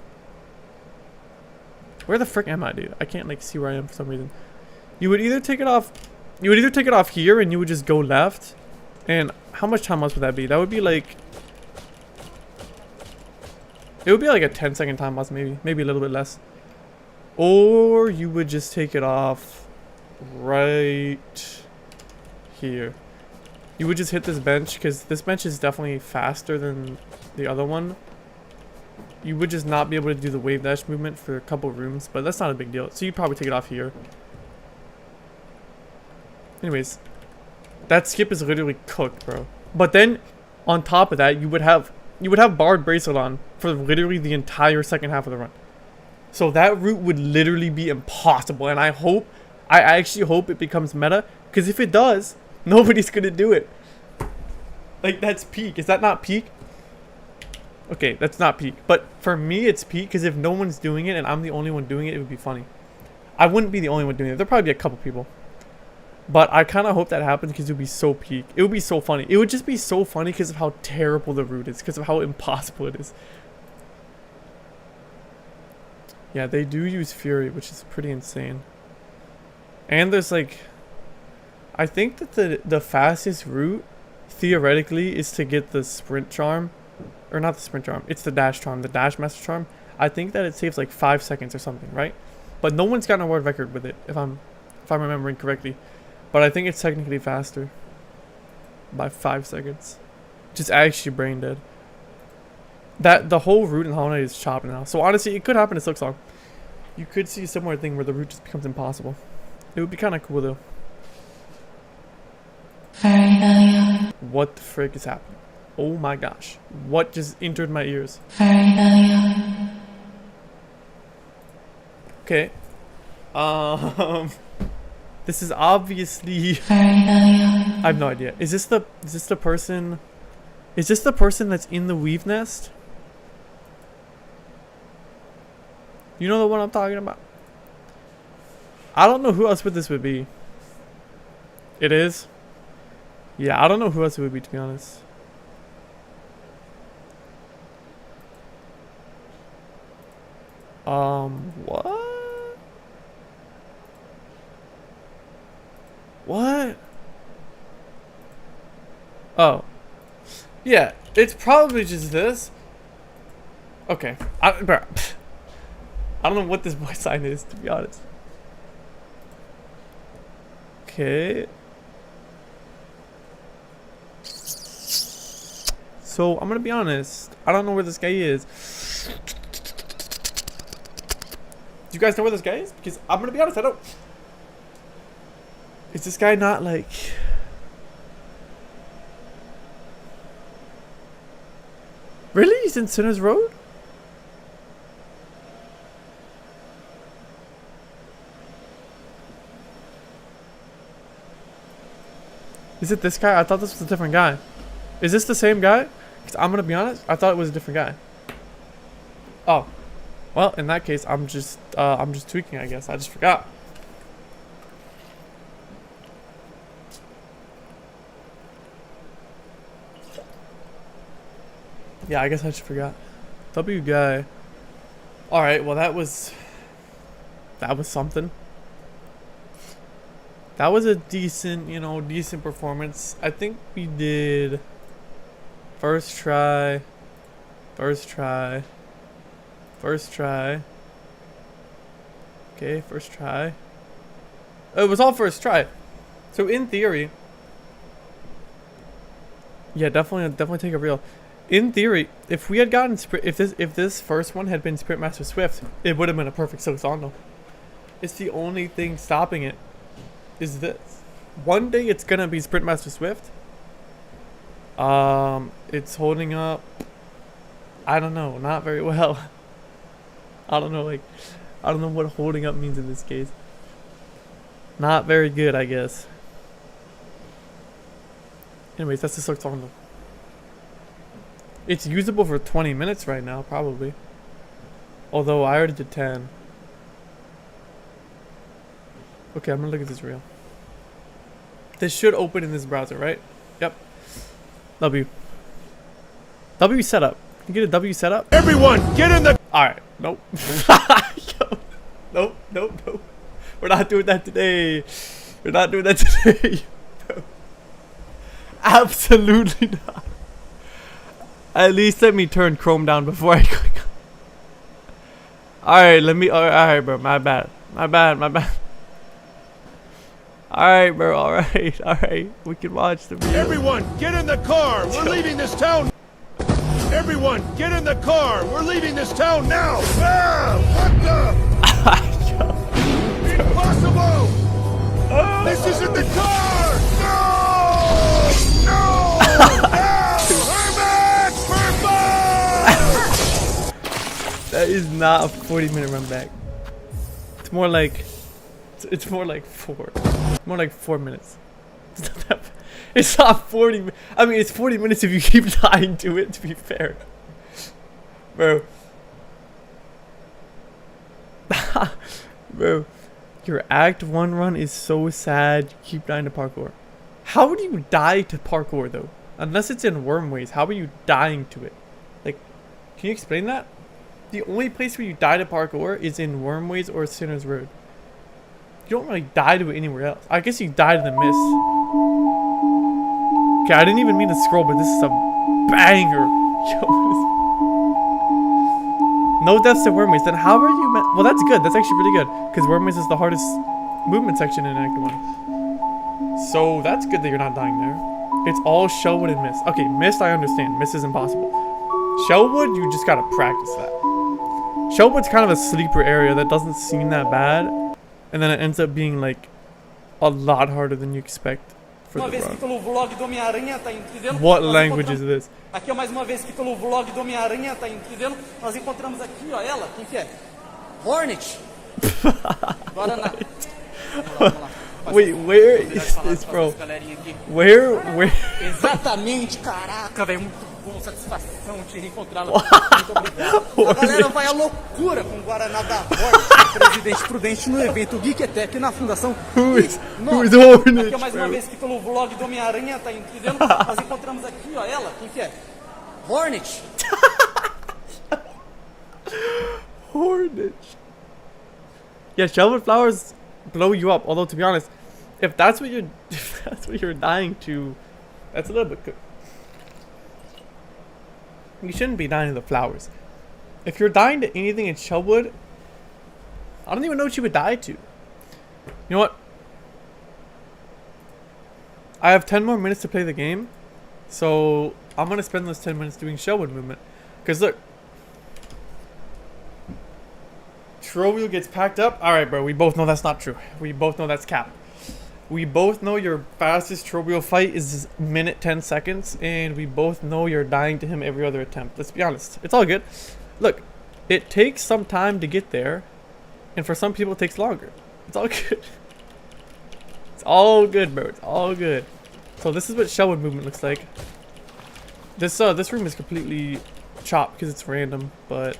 Where the frick am I, dude? I can't, see where I am for some reason. You would either take it off... You would either take it off here and you would just go left. And how much time loss would that be? That would be like... It would be like a 10-second time loss, maybe. Maybe a little bit less. Or you would just take it off right here. You would just hit this bench, because this bench is definitely faster than the other one. You would just not be able to do the wave dash movement for a couple rooms, but that's not a big deal. So you'd probably take it off here. Anyways, that skip is literally cooked, bro. But then, on top of that, you would have Bard Bracelet on for literally the entire second half of the run. So that route would literally be impossible, and I actually hope it becomes meta, because if it does, nobody's gonna do it. Like, that's peak. Is that not peak? Okay, that's not peak. But for me, it's peak, because if no one's doing it and I'm the only one doing it, it would be funny. I wouldn't be the only one doing it. There'd probably be a couple people. But I kind of hope that happens, because it would be so peak. It would be so funny. It would just be so funny because of how terrible the route is. Because of how impossible it is. Yeah, they do use Fury, which is pretty insane. And there's like... I think that the fastest route, theoretically, is to get the Sprint Charm. Or not the Sprint Charm. It's the Dash Charm. The Dash Master Charm. I think that it saves like 5 seconds or something, right? But no one's gotten a world record with it, if I'm remembering correctly. But I think it's technically faster by 5 seconds. Just actually brain dead. The whole route in Hollow Knight is chopped now. So honestly, it could happen to Silksong. You could see a similar thing where the route just becomes impossible. It would be kind of cool though. What the frick is happening? Oh my gosh. What just entered my ears? Okay. This is obviously... I have no idea. Is this the person... Is this the person that's in the weave nest? You know the one I'm talking about? I don't know who else this would be. It is? Yeah, I don't know who else it would be, to be honest. What? What? Oh. Yeah, it's probably just this. Okay. Bruh. I don't know what this voice sign is, to be honest. Okay. So, I'm gonna be honest. I don't know where this guy is. Do you guys know where this guy is? Because I'm gonna be honest, I don't. Is this guy not like... Really? He's in Sinners Road? Is it this guy? I thought this was a different guy. Is this the same guy? Because I'm gonna be honest, I thought it was a different guy. Oh. Well, in that case, I'm just tweaking, I guess. I just forgot. Yeah, I guess I just forgot. W guy. Alright, well that was something. That was a decent, you know, decent performance. I think we did first try. Okay, first try. Oh, it was all first try. So in theory, yeah, definitely take a reel. In theory, if we had gotten if this first one had been Sprintmaster Swift, it would have been a perfect silksong though. It's the only thing stopping it. Is this. One day it's gonna be Sprintmaster Swift. It's holding up. I don't know, not very well. I don't know what holding up means in this case. Not very good, I guess. Anyways, that's the silksong though. It's usable for 20 minutes right now, probably. Although I already did 10. Okay, I'm gonna look at this reel. This should open in this browser, right? Yep. W setup. You get a W setup? Everyone, get in the... Alright, nope. Nope. We're not doing that today. No. Absolutely not. At least let me turn Chrome down before I click. Alright, alright, bro. My bad. Alright, bro. Alright. We can watch the video. Everyone, get in the car. We're leaving this town. Everyone, get in the car. We're leaving this town now. Ah, what the? Impossible. This isn't the car. No. That is not a 40-minute run back. It's more like 4. More like 4 minutes. It's not that. It's not 40. I mean, it's 40 minutes if you keep dying to it. To be fair, bro. Bro, your Act 1 run is so sad. You keep dying to parkour. How would you die to parkour though? Unless it's in Wormways, how are you dying to it? Like, can you explain that? The only place where you die to parkour is in Wormways or Sinners Road. You don't really die to it anywhere else. I guess you die to the mist. Okay, I didn't even mean to scroll, but this is a banger. Yo, no deaths to Wormways. Then how are you? Well, that's good. That's actually really good because Wormways is the hardest movement section in Act 1. So that's good that you're not dying there. It's all Shellwood and Mist. Okay, Mist I understand. Mist is impossible. Shellwood, you just gotta practice that. Shellwood's kind of a sleeper area that doesn't seem that bad, and then it ends up being like a lot harder than you expect for the run. What language is this? Aqui mais uma vez que pelo vlog do Homem-Aranha, tá entendendo? Nós encontramos aqui, ó, ela, quem que é? Hornet. Agora na. Vamos lá. Wait, where is this, bro? Where? Exatamente, caraca, velho, muito bom, satisfação te reencontrar. Muito obrigado. A galera vai à loucura com o Guaraná da Hornet, Presidente Prudente, no evento Geek Attack na Fundação. Who is Hornet? Aqui mais uma vez que pelo vlog do Homem-Aranha, tá entendendo? Nós encontramos aqui, ó, ela, quem que é? Hornet. Hornet. Yeah, Shelwood flowers blow you up. Although to be honest, if that's what you're dying to, that's a little bit good. You shouldn't be dying to the flowers. If you're dying to anything in Shelwood, I don't even know what you would die to. You know what? I have 10 more minutes to play the game. So I'm going to spend those 10 minutes doing Sherwood movement. Because look. Troll wheel gets packed up. Alright, bro. We both know that's not true. We both know that's cap. We both know your fastest troll wheel fight is minute 10 seconds. And we both know you're dying to him every other attempt. Let's be honest. It's all good. Look. It takes some time to get there. And for some people it takes longer. It's all good. It's all good, bro. It's all good. So this is what Sherwood movement looks like. This room is completely chopped because it's random, but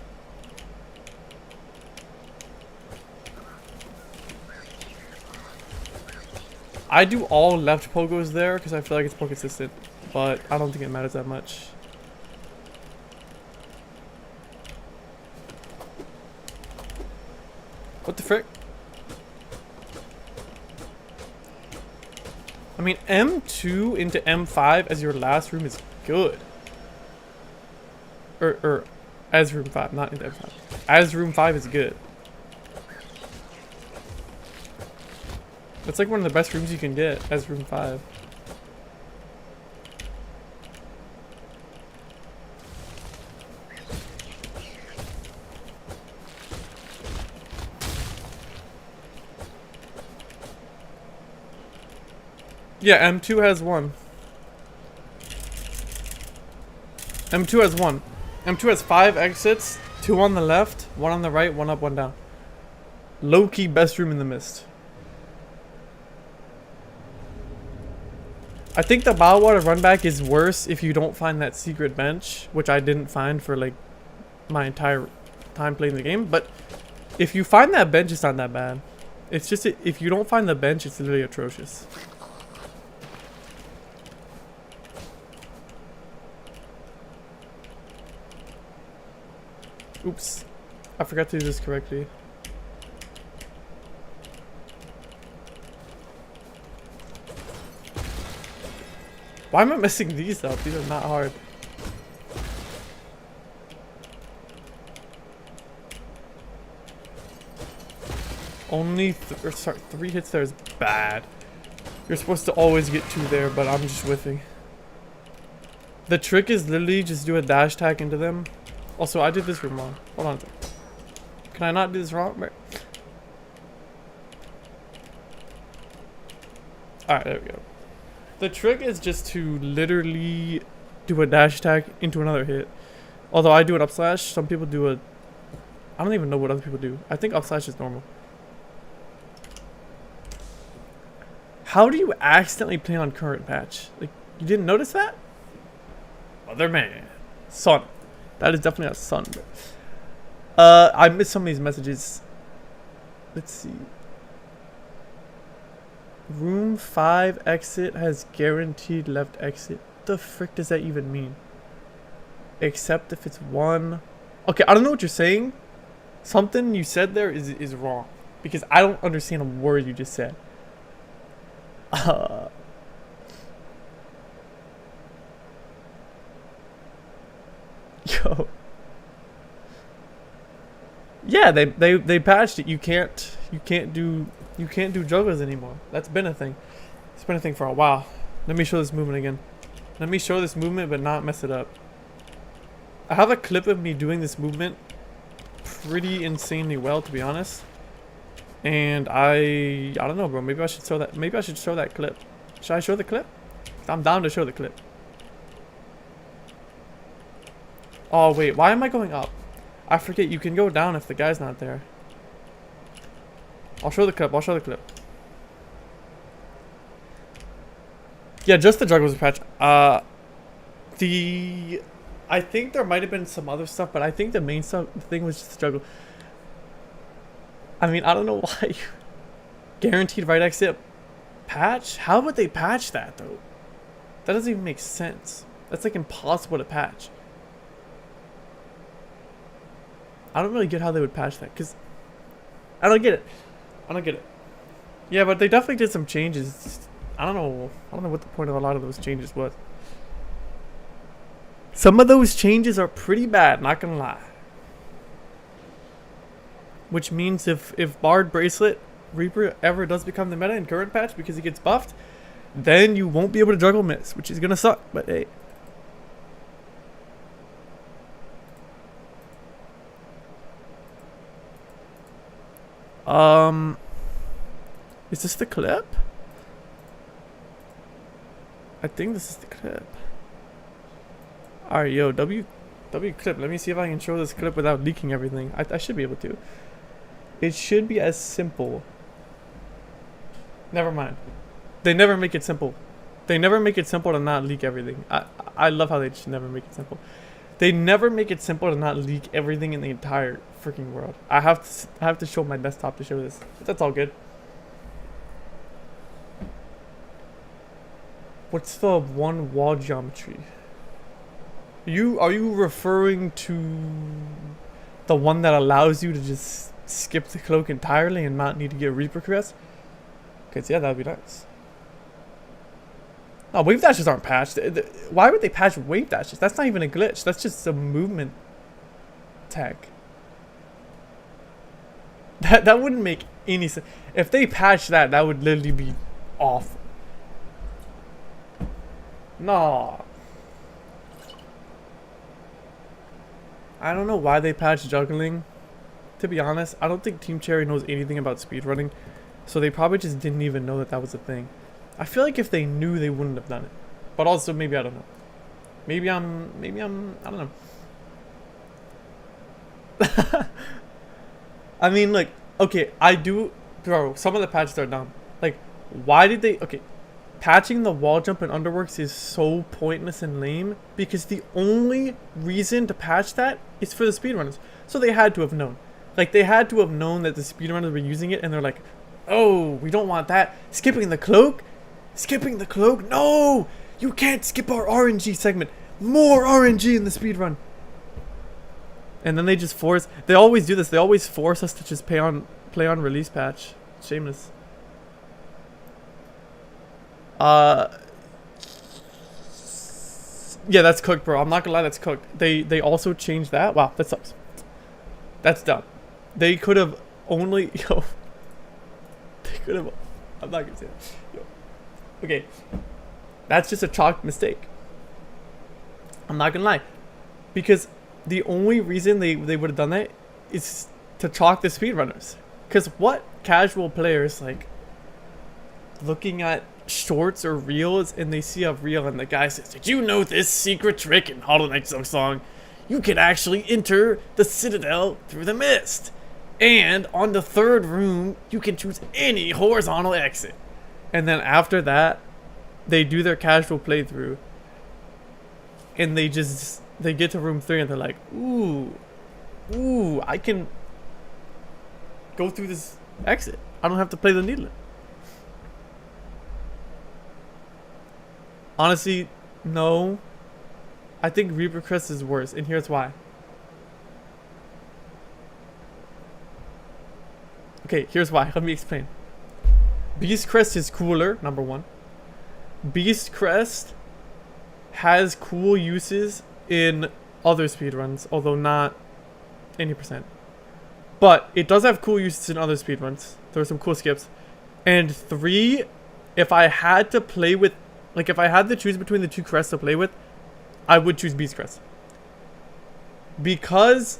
I do all left pogos there because I feel like it's more consistent, but I don't think it matters that much. What the frick? I mean, M2 into M5 as your last room is good. Or as room 5, not into M5. As room 5 is good. That's like one of the best rooms you can get as room 5. Yeah, M2 has one. M2 has one. M2 has 5 exits, 2 on the left, 1 on the right, 1 up, 1 down. Low-key best room in the mist. I think the Bowwater runback is worse if you don't find that secret bench, which I didn't find for like my entire time playing the game, but if you find that bench, it's not that bad. It's just if you don't find the bench, it's literally atrocious. Oops. I forgot to do this correctly. Why am I messing these up? These are not hard. Only 3 hits there is bad. You're supposed to always get 2 there, but I'm just whiffing. The trick is literally just do a dash attack into them. Also, I did this room wrong. Hold on a second. Can I not do this wrong? Right. Alright, there we go. The trick is just to literally do a dash attack into another hit. Although I do an up slash, some people do a... I don't even know what other people do. I think up slash is normal. How do you accidentally play on current patch? Like, you didn't notice that? Other man. Son. That is definitely a son. I missed some of these messages. Let's see. Room 5 exit has guaranteed left exit. What the frick does that even mean? Except if it's 1. Okay, I don't know what you're saying. Something you said there is wrong. Because I don't understand a word you just said. Yo. Yeah, they patched it. You can't do juggles anymore. That's been a thing. It's been a thing for a while. Let me show this movement again. Let me show this movement but not mess it up. I have a clip of me doing this movement pretty insanely well, to be honest. And I don't know, bro. Maybe I should show that. Maybe I should show that clip. Should I show the clip? I'm down to show the clip. Oh wait, why am I going up? I forget you can go down if the guy's not there. I'll show the clip. I'll show the clip. Yeah, just the juggles patch. I think there might have been some other stuff, but I think the main stuff, the thing was just the juggle. I mean, I don't know why. Guaranteed right exit patch? How would they patch that though? That doesn't even make sense. That's like impossible to patch. I don't really get how they would patch that, because I don't get it. I don't get it. Yeah, but they definitely did some changes. I don't know what the point of a lot of those changes was. Some of those changes are pretty bad, not gonna lie. which means if Barred Bracelet Reaper ever does become the meta in current patch because he gets buffed, then you won't be able to juggle miss, which is gonna suck. But hey. Is this the clip? I think this is the clip. Alright, yo, W clip. Let me see if I can show this clip without leaking everything. I should be able to. It should be as simple. Never mind. They never make it simple. They never make it simple to not leak everything. I love how they just never make it simple. They never make it simple to not leak everything in the entire freaking world. I have to show my desktop to show this. But that's all good. What's the one wall geometry? Are you referring to the one that allows you to just skip the cloak entirely and not need to get Reaper Crest? Cause yeah, that'd be nice. Oh, wave dashes aren't patched. Why would they patch wave dashes? That's not even a glitch. That's just a movement tech. That wouldn't make any sense. If they patched that, that would literally be awful. Nah. I don't know why they patched juggling. To be honest, I don't think Team Cherry knows anything about speedrunning. So they probably just didn't even know that was a thing. I feel like if they knew, they wouldn't have done it. But also, maybe I don't know. Maybe I'm, I don't know. I mean, like, okay, bro, some of the patches are dumb. Like, why did they, okay, patching the wall jump in Underworks is so pointless and lame because the only reason to patch that is for the speedrunners. So they had to have known. Like, they had to have known that the speedrunners were using it and they're like, oh, we don't want that. Skipping the cloak? Skipping the cloak? No! You can't skip our RNG segment. More RNG in the speedrun. And then they just force, they always do this. They always force us to just play on release patch. Shameless. Yeah, that's cooked, bro. I'm not gonna lie, that's cooked. They also changed that. Wow, that sucks. That's dumb. They could have only, yo. They could have. I'm not gonna say that. Yo. Okay, that's just a chalk mistake. I'm not gonna lie, because the only reason they would have done that is to chalk the speedrunners. Because what casual players like looking at shorts or reels and they see a reel and the guy says, did you know this secret trick in Hollow Knight Silksong? You can actually enter the Citadel through the mist. And on the third room, you can choose any horizontal exit. And then after that, they do their casual playthrough. And they get to room 3 and they're like, ooh, I can go through this exit. I don't have to play the needler. Honestly, no. I think Reaper Crest is worse, and here's why. Okay, here's why. Let me explain. Beast Crest is cooler, number one. Beast Crest has cool uses in other speedruns, although not any %. But it does have cool uses in other speedruns. There are some cool skips. And 3, if I had to play with, like if I had to choose between the two crests to play with, I would choose Beast Crest. Because,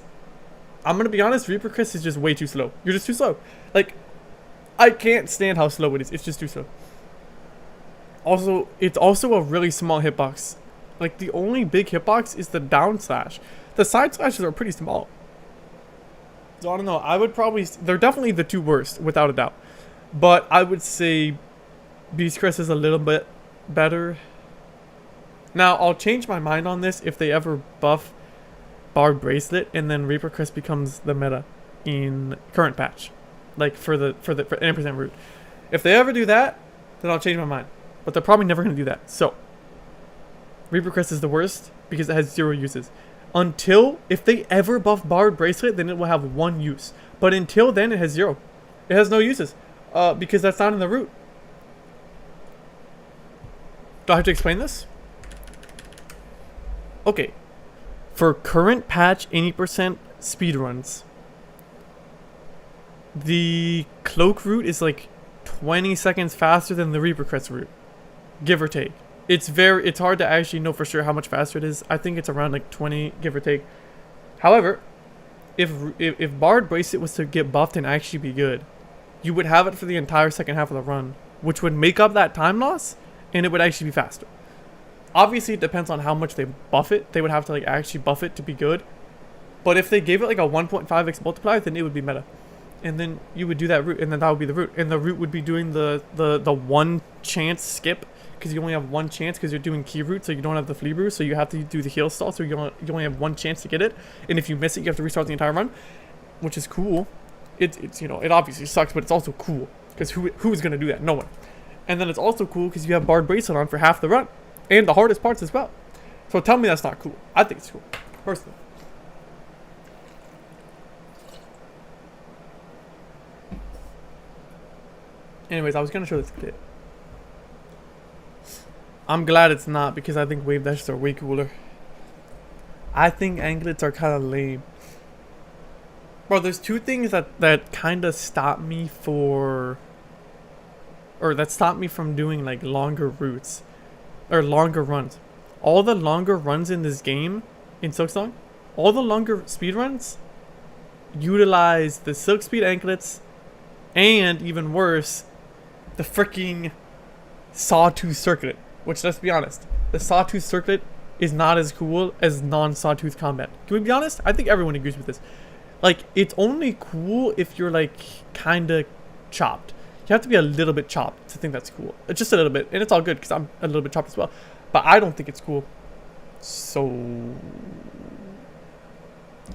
I'm going to be honest, Reaper Crest is just way too slow. You're just too slow. Like, I can't stand how slow it is. It's just too slow. Also, it's also a really small hitbox. Like, the only big hitbox is the down slash. The side slashes are pretty small. So, I don't know. I would probably... They're definitely the two worst, without a doubt. But I would say Beast Crest is a little bit better. Now, I'll change my mind on this if they ever buff Barred Bracelet and then Reaper Crest becomes the meta in current patch. Like, for 80% route. If they ever do that, then I'll change my mind. But they're probably never going to do that. So, Reaper Crest is the worst because it has 0 uses. Until, if they ever buff Barred Bracelet, then it will have 1 use. But until then, it has 0. It has no uses. Because that's not in the route. Do I have to explain this? Okay. For current patch 80% speedruns, the cloak route is like 20 seconds faster than the Reaper Crest route, give or take. It's hard to actually know for sure how much faster it is. I think it's around like 20, give or take. However, if Bard Bracelet was to get buffed and actually be good, you would have it for the entire second half of the run, which would make up that time loss, and it would actually be faster. Obviously, it depends on how much they buff it. They would have to like actually buff it to be good. But if they gave it like a 1.5x multiplier, then it would be meta. And then you would do that route, and then that would be the route. And the route would be doing the one chance skip, because you only have one chance because you're doing key route, so you don't have the flea brew, so you have to do the heal stall, so you only have one chance to get it. And if you miss it, you have to restart the entire run, which is cool. It's you know, it obviously sucks, but it's also cool, because who's gonna do that? No one. And then it's also cool because you have Bard Bracelet on for half the run, and the hardest parts as well. So tell me that's not cool. I think it's cool, personally. Anyways, I was gonna show this clip. I'm glad it's not, because I think wave dashes are way cooler. I think anglets are kind of lame. Bro, there's two things that kind of stop me from doing like longer routes or longer runs. All the longer runs in this game, in silksong, all the longer speed runs utilize the silk speed anklets, and even worse, the freaking sawtooth circlet. Which, let's be honest, the sawtooth circlet is not as cool as non-sawtooth combat. Can we be honest? I think everyone agrees with this. Like, it's only cool if you're like kind of chopped. You have to be a little bit chopped to think that's cool. It's just a little bit, and it's all good because I'm a little bit chopped as well. But I don't think it's cool. So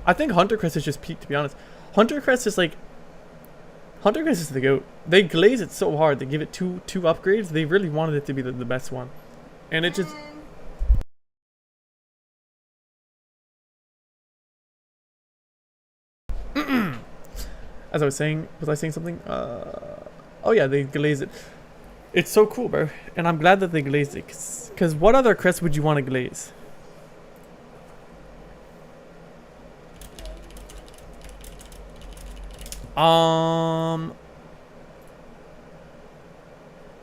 I think Hunter Crest is just peak, to be honest. Hunter Crest is the GOAT. They glaze it so hard. They give it two upgrades. They really wanted it to be the best one. And it just... As I was saying, was I saying something? Oh yeah, they glaze it. It's so cool, bro. And I'm glad that they glazed it. Because what other crest would you want to glaze?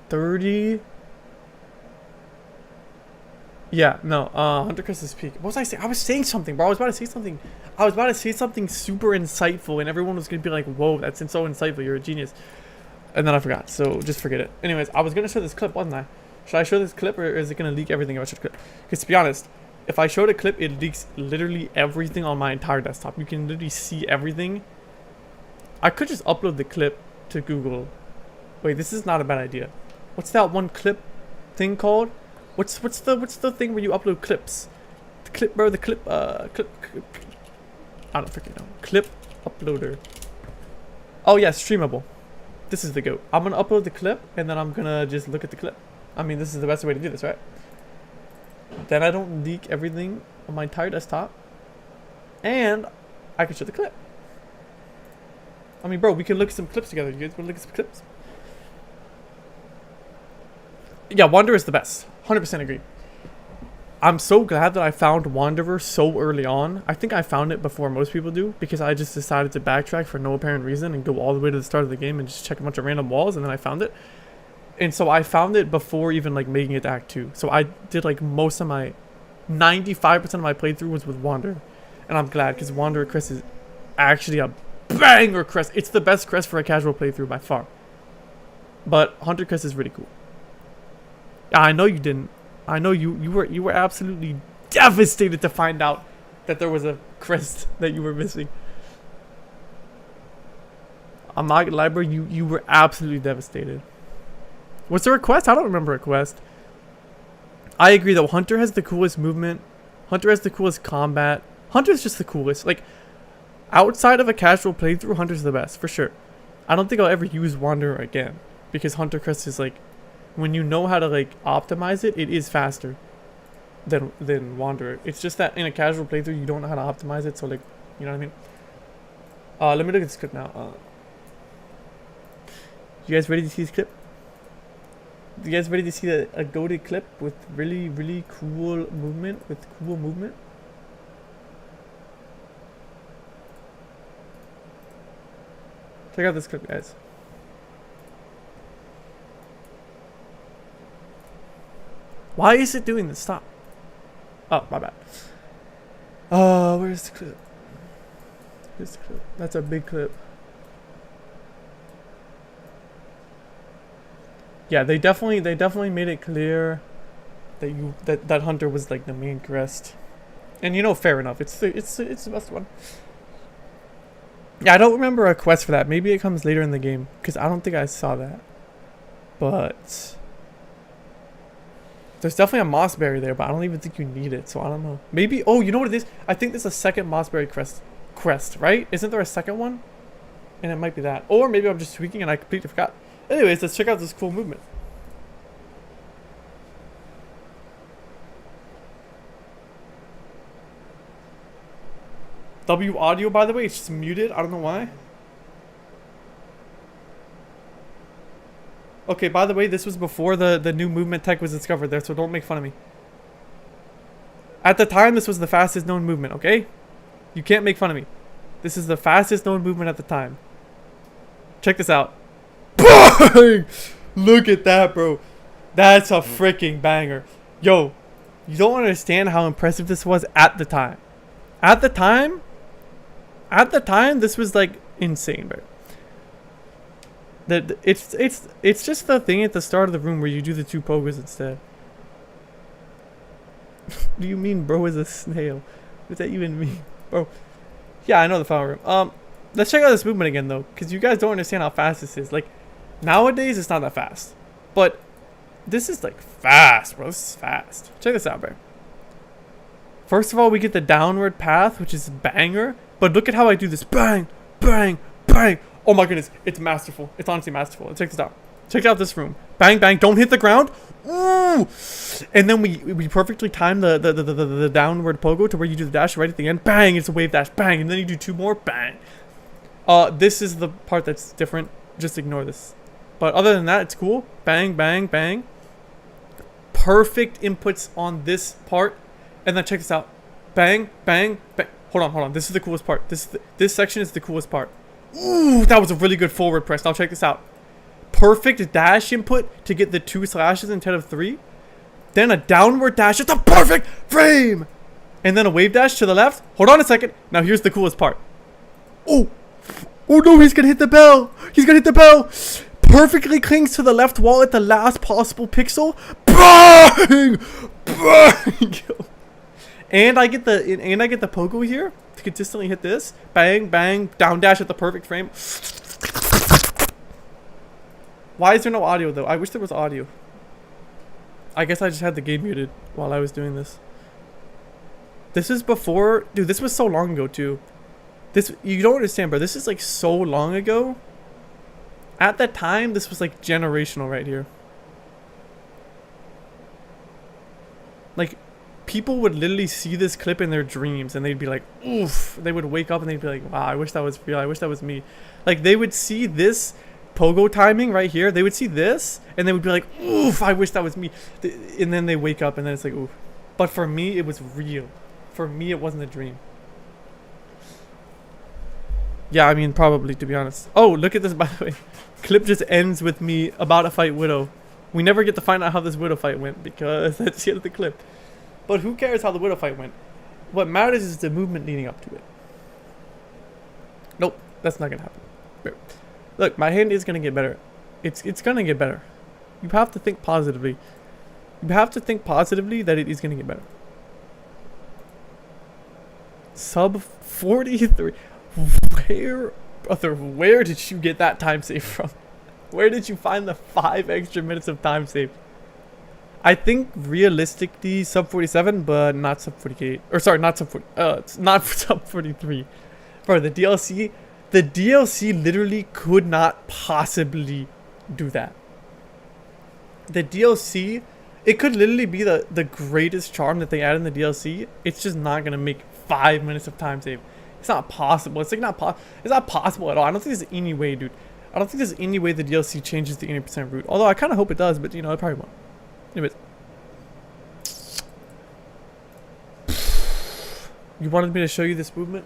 30. Yeah, no, Hunter Crest is peak. What was I saying? I was saying something, bro. I was about to say something. I was about to say something super insightful, and everyone was gonna be like, whoa, that's so insightful, you're a genius. And then I forgot, so just forget it. Anyways, I was gonna show this clip, wasn't I? Should I show this clip, or is it gonna leak everything if I show the clip? Because to be honest, if I showed a clip, it leaks literally everything on my entire desktop. You can literally see everything. I could just upload the clip to Google. Wait, this is not a bad idea. What's that one clip thing called? What's the thing where you upload clips? The clip, bro. The clip. Clip. I don't freaking know. Clip uploader. Oh yeah, streamable. This is the GOAT. I'm gonna upload the clip and then I'm gonna just look at the clip. I mean, this is the best way to do this, right? Then I don't leak everything on my entire desktop, and I can show the clip. I mean, bro, we can look at some clips together. You guys wanna look at some clips? Yeah, Wanderer is the best. 100% agree. I'm so glad that I found Wanderer so early on. I think I found it before most people do, because I just decided to backtrack for no apparent reason and go all the way to the start of the game and just check a bunch of random walls, and then I found it. And so I found it before even like making it to Act 2. So I did like most of my 95% of my playthrough was with Wanderer. And I'm glad, because Wanderer crest is actually a banger crest. It's the best crest for a casual playthrough by far. But Hunter Crest is really cool. I know you didn't. I know you were absolutely devastated to find out that there was a crest that you were missing. I'm not gonna lie, bro, you were absolutely devastated. Was there a quest? I don't remember a quest. I agree though, Hunter has the coolest movement. Hunter has the coolest combat. Hunter's just the coolest. Like, outside of a casual playthrough, Hunter's the best, for sure. I don't think I'll ever use Wanderer again, because Hunter Crest is like, when you know how to like optimize it, it is faster than Wanderer. It's just that in a casual playthrough, you don't know how to optimize it, so like, you know what I mean? Let me look at this clip now. You guys ready to see this clip? You guys ready to see a goated clip with really cool movement? Check out this clip, guys. Why is it doing this? Stop. Oh, my bad. Where's the clip? Here's the clip. That's a big clip. Yeah, they definitely made it clear that that Hunter was like the main quest. And you know, fair enough. It's the best one. Yeah, I don't remember a quest for that. Maybe it comes later in the game because I don't think I saw that. But there's definitely a mossberry there, but I don't even think you need it, so I don't know. Maybe, oh, you know what it is? I think there's a second mossberry quest, right? Isn't there a second one? And it might be that. Or maybe I'm just tweaking and I completely forgot. Anyways, let's check out this cool movement. W audio, by the way, it's just muted. I don't know why. Okay, by the way, this was before the new movement tech was discovered there, so don't make fun of me. At the time, this was the fastest known movement, okay? You can't make fun of me. This is the fastest known movement at the time. Check this out. Bang! Look at that, bro. That's a freaking banger. Yo, you don't understand how impressive this was at the time. At the time, this was like insane, bro. It's just the thing at the start of the room where you do the 2 pogos instead. Do you mean bro is a snail? What does that even mean? Bro. Yeah, I know the final room. Let's check out this movement again though, because you guys don't understand how fast this is. Like, nowadays it's not that fast. But this is like fast, bro. This is fast. Check this out, bro. First of all, we get the downward path, which is banger. But look at how I do this. Bang, bang, bang. Oh my goodness, it's masterful. It's honestly masterful. Check this out. Check out this room. Bang, bang. Don't hit the ground. Ooh. And then we perfectly time the downward pogo to where you do the dash right at the end. Bang, it's a wave dash. Bang, and then you do 2 more. Bang. This is the part that's different. Just ignore this. But other than that, it's cool. Bang, bang, bang. Perfect inputs on this part. And then check this out. Bang, bang, bang. Hold on. This is the coolest part. This section is the coolest part. Ooh, that was a really good forward press. Now check this out. Perfect dash input to get the 2 slashes instead of 3. Then a downward dash. It's a perfect frame. And then a wave dash to the left. Hold on a second. Now here's the coolest part. Oh. Oh no, he's gonna hit the bell. He's gonna hit the bell. Perfectly clings to the left wall at the last possible pixel. Bang! Bang! And I get the pogo here to consistently hit this. Bang, bang, down dash at the perfect frame. Why is there no audio though? I wish there was audio. I guess I just had the game muted while I was doing this. This is before, dude, this was so long ago too. This, you don't understand, bro. This is like so long ago. At that time, this was like generational right here. Like, people would literally see this clip in their dreams and they'd be like, oof. They would wake up and they'd be like, wow, I wish that was real. I wish that was me. Like, they would see this pogo timing right here. They would see this and they would be like, oof, I wish that was me. And then they wake up and then it's like, oof. But for me, it was real. For me, it wasn't a dream. Yeah, I mean, probably, to be honest. Oh, look at this, by the way. Clip just ends with me about to fight Widow. We never get to find out how this Widow fight went because that's the end of the clip. But who cares how the Widow fight went? What matters is the movement leading up to it. Nope, that's not gonna happen. Look, my hand is gonna get better. It's gonna get better. You have to think positively. You have to think positively that it is gonna get better. Sub 43. Where did you get that time save from? Where did you find the 5 extra minutes of time saved? I think realistically sub 47, but not sub 48. Or sorry, not sub 40. It's not sub 43. Bro, the DLC literally could not possibly do that. The DLC, it could literally be the greatest charm that they add in the DLC. It's just not gonna make 5 minutes of time save. It's not possible. It's like it's not possible at all. I don't think there's any way, dude. I don't think there's any way the DLC changes the 80% route. Although I kind of hope it does, but you know, it probably won't. Anyways. You wanted me to show you this movement?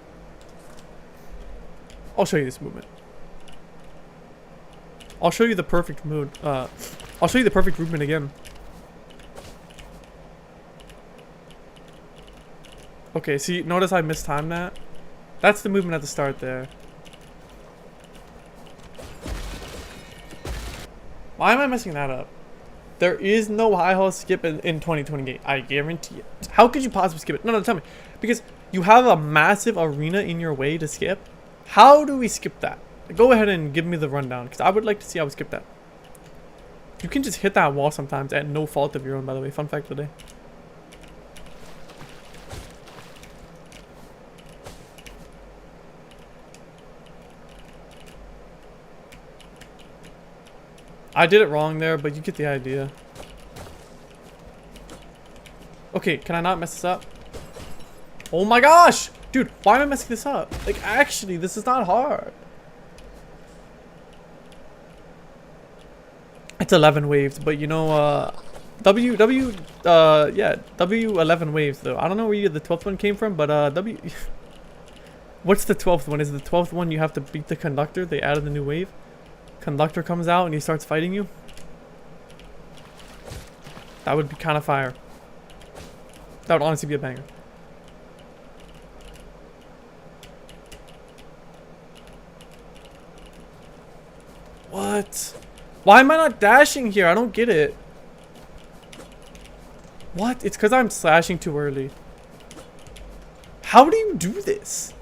I'll show you this movement. I'll show you the perfect mood. I'll show you the perfect movement again. Okay, see, notice I mistimed that? That's the movement at the start there. Why am I messing that up? There is no high hall skip in 2028. I guarantee it. How could you possibly skip it? No, tell me. Because you have a massive arena in your way to skip. How do we skip that? Go ahead and give me the rundown, because I would like to see how we skip that. You can just hit that wall sometimes at no fault of your own, by the way. Fun fact today. I did it wrong there, but you get the idea. Okay, can I not mess this up? Oh my gosh! Dude, why am I messing this up? Like, actually, this is not hard. It's 11 waves, but you know, yeah, W11 waves, though. I don't know where the 12th one came from, but, what's the 12th one? Is the 12th one you have to beat the conductor? They added the new wave. Conductor comes out and he starts fighting you. That would be kind of fire. That would honestly be a banger. What? Why am I not dashing here? I don't get it. What? It's because I'm slashing too early. How do you do this?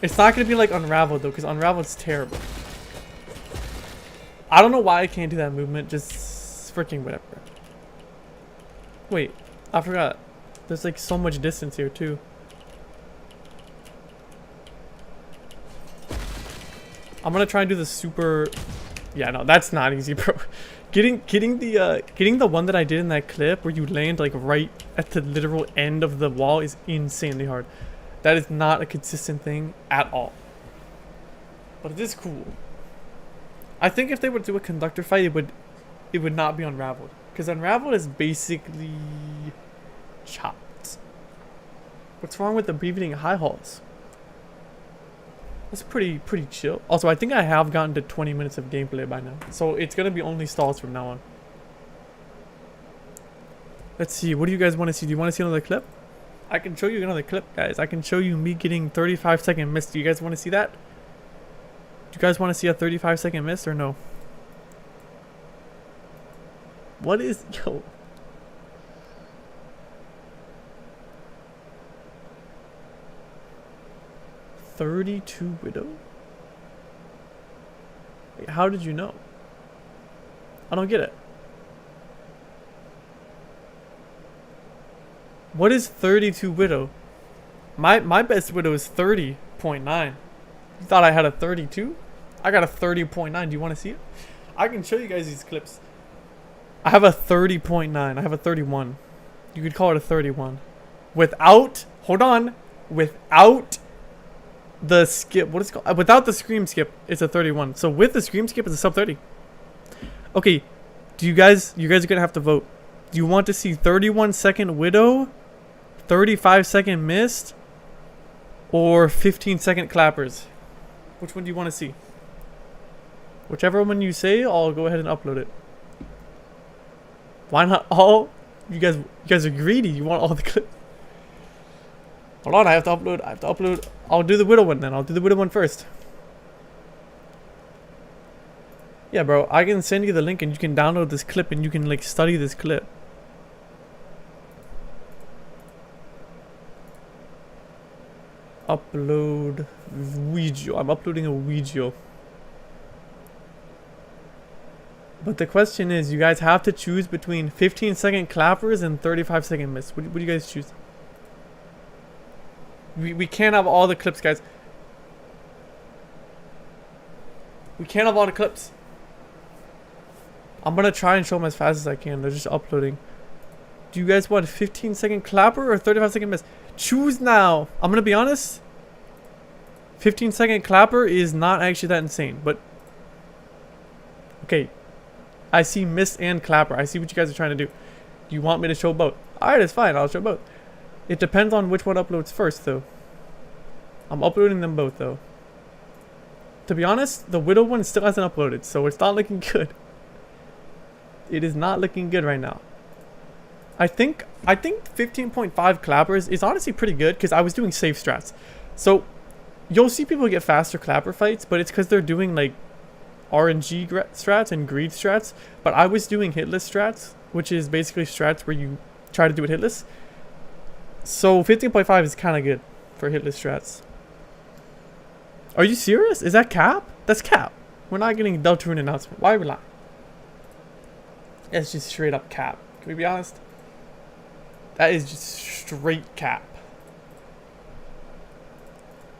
It's not going to be like Unraveled though, because Unraveled's terrible. I don't know why I can't do that movement. Just freaking whatever. Wait, I forgot. There's like so much distance here too. I'm gonna try and do the super. Yeah, no, that's not easy, bro. Getting the one that I did in that clip where you land like right at the literal end of the wall is insanely hard. That is not a consistent thing at all. But it is cool. I think if they would do a conductor fight, it would not be Unraveled, because Unraveled is basically chopped. What's wrong with abbreviating high halls? That's pretty chill. Also, I think I have gotten to 20 minutes of gameplay by now, so it's gonna be only stalls from now on. Let's see. What do you guys want to see? Do you want to see another clip? I can show you another clip, guys. I can show you me getting 35-second miss. Do you guys want to see that? Do you guys want to see a 35-second miss or no? What is... Yo. "32 Widow"? Wait, how did you know? I don't get it. What is 32 Widow? My best Widow is 30.9. You thought I had a 32? I got a 30.9. Do you want to see it? I can show you guys these clips. I have a 30.9. I have a 31. You could call it a 31. Without, hold on, without the skip, what is it called? Without the scream skip, it's a 31. So with the scream skip, it's a sub 30. Okay, you guys are gonna have to vote. Do you want to see 31-second Widow, 35-second missed, or 15-second clappers? Which one do you want to see? Whichever one you say, I'll go ahead and upload it. Why not all? You guys are greedy. You want all the clips. Hold on, I have to upload. I'll do the Widow one then. I'll do the Widow one first. Yeah, bro. I can send you the link and you can download this clip and you can like study this clip. Upload video. I'm uploading a video. But the question is, you guys have to choose between 15-second clappers and 35-second miss. What do you guys choose? We can't have all the clips, guys. We can't have all the clips. I'm gonna try and show them as fast as I can. They're just uploading. Do you guys want 15-second clapper or 35-second miss? Choose now. I'm gonna be honest. 15-second clapper is not actually that insane, but okay. I see miss and clapper. I see what you guys are trying to do. You want me to show both? Alright, it's fine. I'll show both. It depends on which one uploads first, though. I'm uploading them both, though. To be honest, the Widow one still hasn't uploaded, so it's not looking good. It is not looking good right now. I think 15.5 clappers is honestly pretty good because I was doing safe strats. So you'll see people get faster clapper fights, but it's because they're doing like RNG strats and greed strats. But I was doing hitless strats, which is basically strats where you try to do it hitless. So 15.5 is kind of good for hitless strats. Are you serious? Is that cap? That's cap. We're not getting Deltarune announcement. Why are we lying? It's just straight up cap. Can we be honest? That is just straight cap.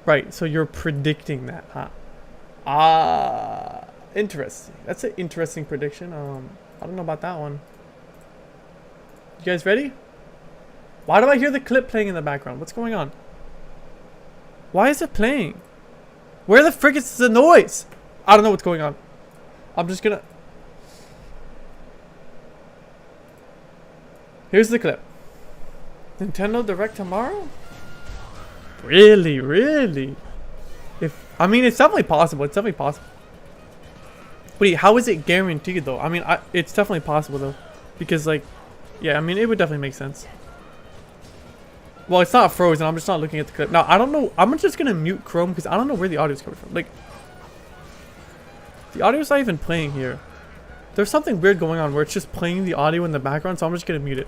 Right, so you're predicting that, huh? Interesting. That's an interesting prediction. I don't know about that one. You guys ready? Why do I hear the clip playing in the background? What's going on? Why is it playing? Where the frick is the noise? I don't know what's going on. I'm just gonna... Here's the clip. Nintendo Direct tomorrow? Really? Really? I mean, it's definitely possible. It's definitely possible. Wait, how is it guaranteed though? I mean, it's definitely possible though. Because like, yeah, I mean, it would definitely make sense. Well, it's not frozen. I'm just not looking at the clip. Now, I don't know. I'm just going to mute Chrome because I don't know where the audio is coming from. Like, the audio's not even playing here. There's something weird going on where it's just playing the audio in the background, so I'm just going to mute it.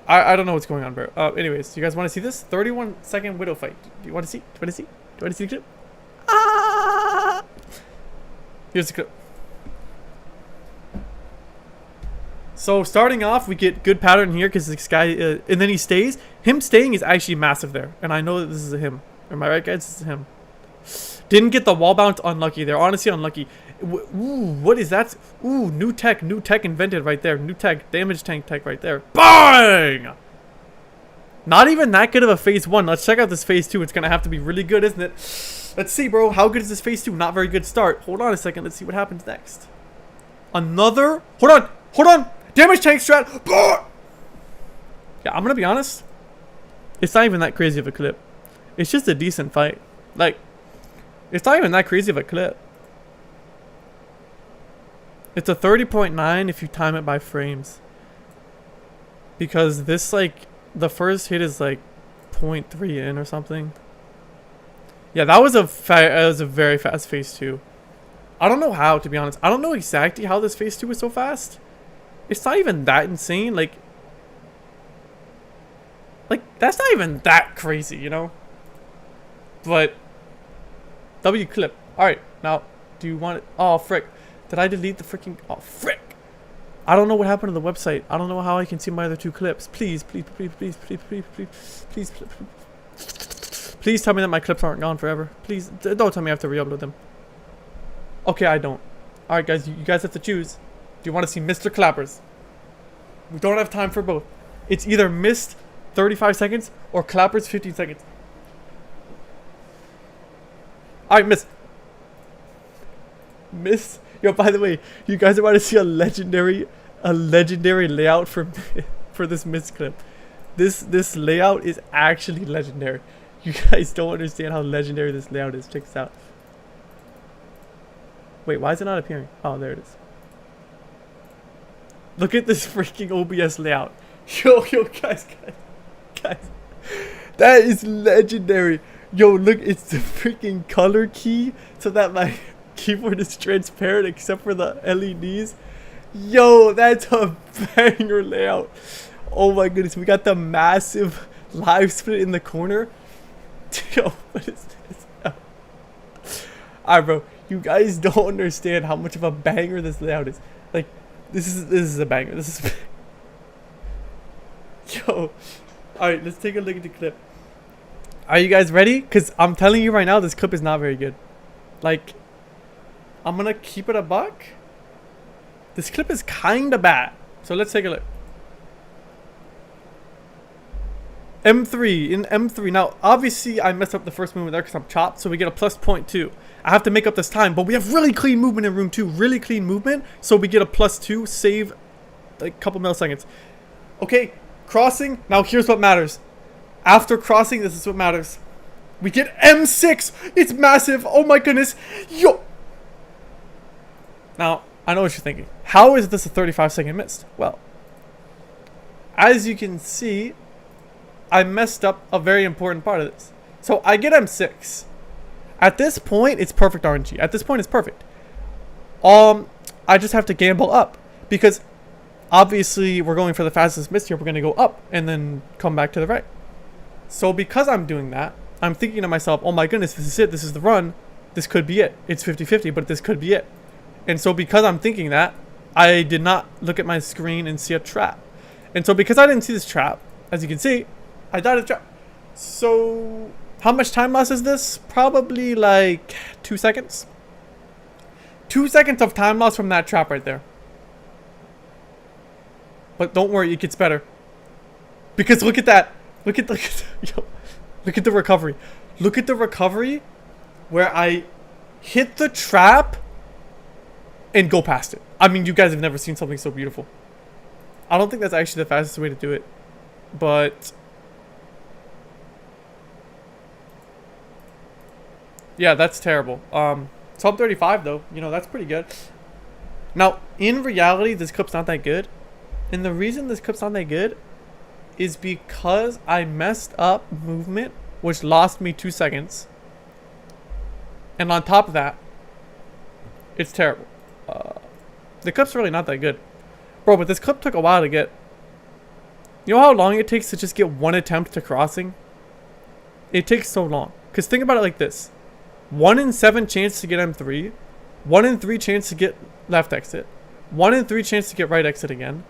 I don't know what's going on, bro. Anyways, you guys want to see this? 31-second Widow fight. Do you want to see? Do you want to see? Do you want to see the clip? Ah! Here's the clip. So starting off, we get good pattern here because this guy, and then he stays. Him staying is actually massive there, and I know that this is a him. Am I right, guys? This is him. Didn't get the wall bounce. Unlucky. They're honestly unlucky. Ooh, what is that? Ooh, new tech invented right there. New tech, damage tank tech right there. Bang! Not even that good of a phase 1. Let's check out this phase 2. It's gonna have to be really good, isn't it? Let's see, bro. How good is this phase 2? Not very good start. Hold on a second. Let's see what happens next. Another. Hold on. Damage tank strat. Yeah, I'm gonna be honest. It's not even that crazy of a clip. It's just a decent fight. Like, it's not even that crazy of a clip. It's a 30.9 if you time it by frames. Because this, like, the first hit is like 0.3 in or something. Yeah, that was a very fast phase 2. I don't know how, to be honest. I don't know exactly how this phase 2 was so fast. It's not even that insane. Like, that's not even that crazy, you know? But W clip. Alright, now, do you want it? Oh, frick. Did I delete the freaking... Oh, frick. I don't know what happened to the website. I don't know how I can see my other 2 clips. Please tell me that my clips aren't gone forever. Please, don't tell me I have to re-upload them. Okay, I don't. Alright, guys, you guys have to choose. Do you want to see Mr. Clappers? We don't have time for both. It's either missed 35 seconds or Clappers 15 seconds. Alright, miss. Yo, by the way, you guys are about to see a legendary layout for this miss clip. This layout is actually legendary. You guys don't understand how legendary this layout is. Check this out. Wait, why is it not appearing? Oh, there it is. Look at this freaking OBS layout. Yo, guys. That is legendary. Yo, look, it's the freaking color key so that my keyboard is transparent except for the LEDs. Yo, that's a banger layout. Oh my goodness, we got the massive live split in the corner. Yo, what is this? Alright, bro, you guys don't understand how much of a banger this layout is. Like, this is a banger. This is yo. Alright, let's take a look at the clip. Are you guys ready? Because I'm telling you right now, this clip is not very good. Like, I'm gonna keep it a buck. This clip is kinda bad. So let's take a look. M3 in M3. Now, obviously, I messed up the first movement there because I'm chopped, so we get a plus 0.2. I have to make up this time, but we have really clean movement in room 2. Really clean movement, so we get a plus 2. Save a couple milliseconds. Okay, crossing. Now, here's what matters. After crossing, this is what matters. We get M6. It's massive. Oh my goodness. Yo. Now, I know what you're thinking. How is this a 35-second miss? Well, as you can see, I messed up a very important part of this. So I get M6. At this point, it's perfect RNG. At this point, it's perfect. I just have to gamble up because obviously we're going for the fastest miss here. We're going to go up and then come back to the right. So because I'm doing that, I'm thinking to myself, oh my goodness, this is it. This is the run. This could be it. It's 50-50, but this could be it. And so because I'm thinking that, I did not look at my screen and see a trap. And so because I didn't see this trap, as you can see, I died of the trap. So how much time loss is this? Probably like 2 seconds. 2 seconds of time loss from that trap right there. But don't worry, it gets better. Because look at that. Look at the recovery. Look at the recovery where I hit the trap and go past it. I mean, you guys have never seen something so beautiful. I don't think that's actually the fastest way to do it. But yeah, that's terrible. Sub 35 though, you know, that's pretty good. Now, in reality, this clip's not that good. And the reason this clip's not that good is because I messed up movement, which lost me 2 seconds. And on top of that, it's terrible. The clip's really not that good. Bro, but this clip took a while to get. You know how long it takes to just get one attempt to crossing? It takes so long. Because think about it like this. 1 in 7 chance to get M3. 1 in 3 chance to get left exit. 1 in 3 chance to get right exit again.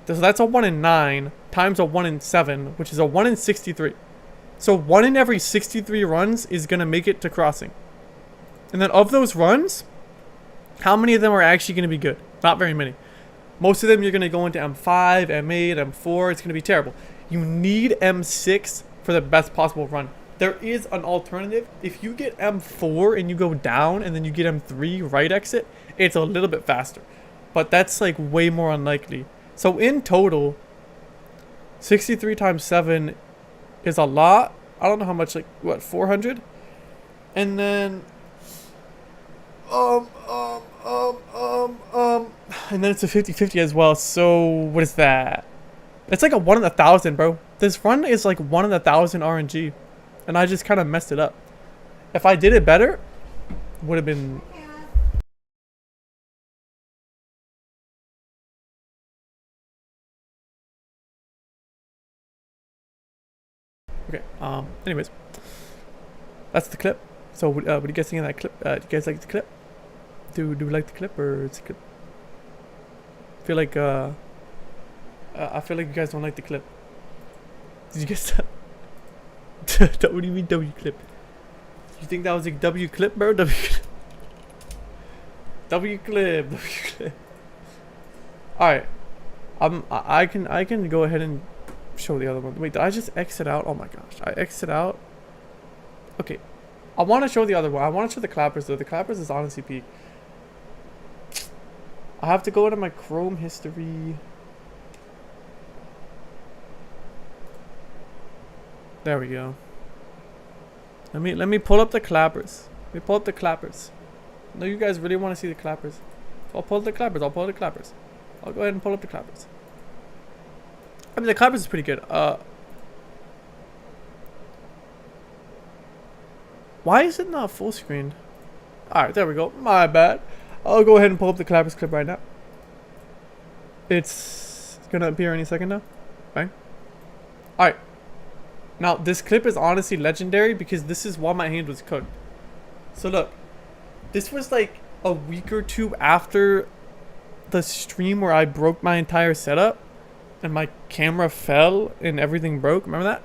So that's a 1 in 9 times a 1 in 7, which is a 1 in 63. So 1 in every 63 runs is going to make it to crossing. And then of those runs, how many of them are actually going to be good? Not very many. Most of them you're going to go into M5, M8, M4. It's going to be terrible. You need M6 for the best possible run. There is an alternative. If you get M4 and you go down and then you get M3 right exit, it's a little bit faster. But that's like way more unlikely. So in total, 63 times 7 is a lot. I don't know how much, like what, 400? And then and then it's a 50-50 as well. So what is that? It's like a 1 in 1,000, bro. This run is like 1 in 1,000 RNG. And I just kind of messed it up. If I did it better, would have been. Okay. Anyways, that's the clip. So, what do you guys think of that clip? Do you guys like the clip? Do we like the clip, or it's good? I feel like you guys don't like the clip. Did you guys? What do you mean W clip? You think that was a W clip, bro? W clip. W clip. W clip. All right. I can go ahead and show the other one. Wait, did I just exit out? Oh my gosh, I exit out. Okay, I want to show the other one. I want to show the clappers though. The clappers is honestly peak. I have to go into my Chrome history. There we go. Let me pull up the clappers. Let me pull up the clappers. No, you guys really want to see the clappers. So I'll pull up the clappers. I'll pull up the clappers. I'll go ahead and pull up the clappers. I mean, the clappers is pretty good. Why is it not full screen? Alright, there we go. My bad. I'll go ahead and pull up the clappers clip right now. It's gonna appear any second now. Bang. Alright. Now, this clip is honestly legendary because this is while my hand was cooked. So look, this was like a week or two after the stream where I broke my entire setup and my camera fell and everything broke. Remember that?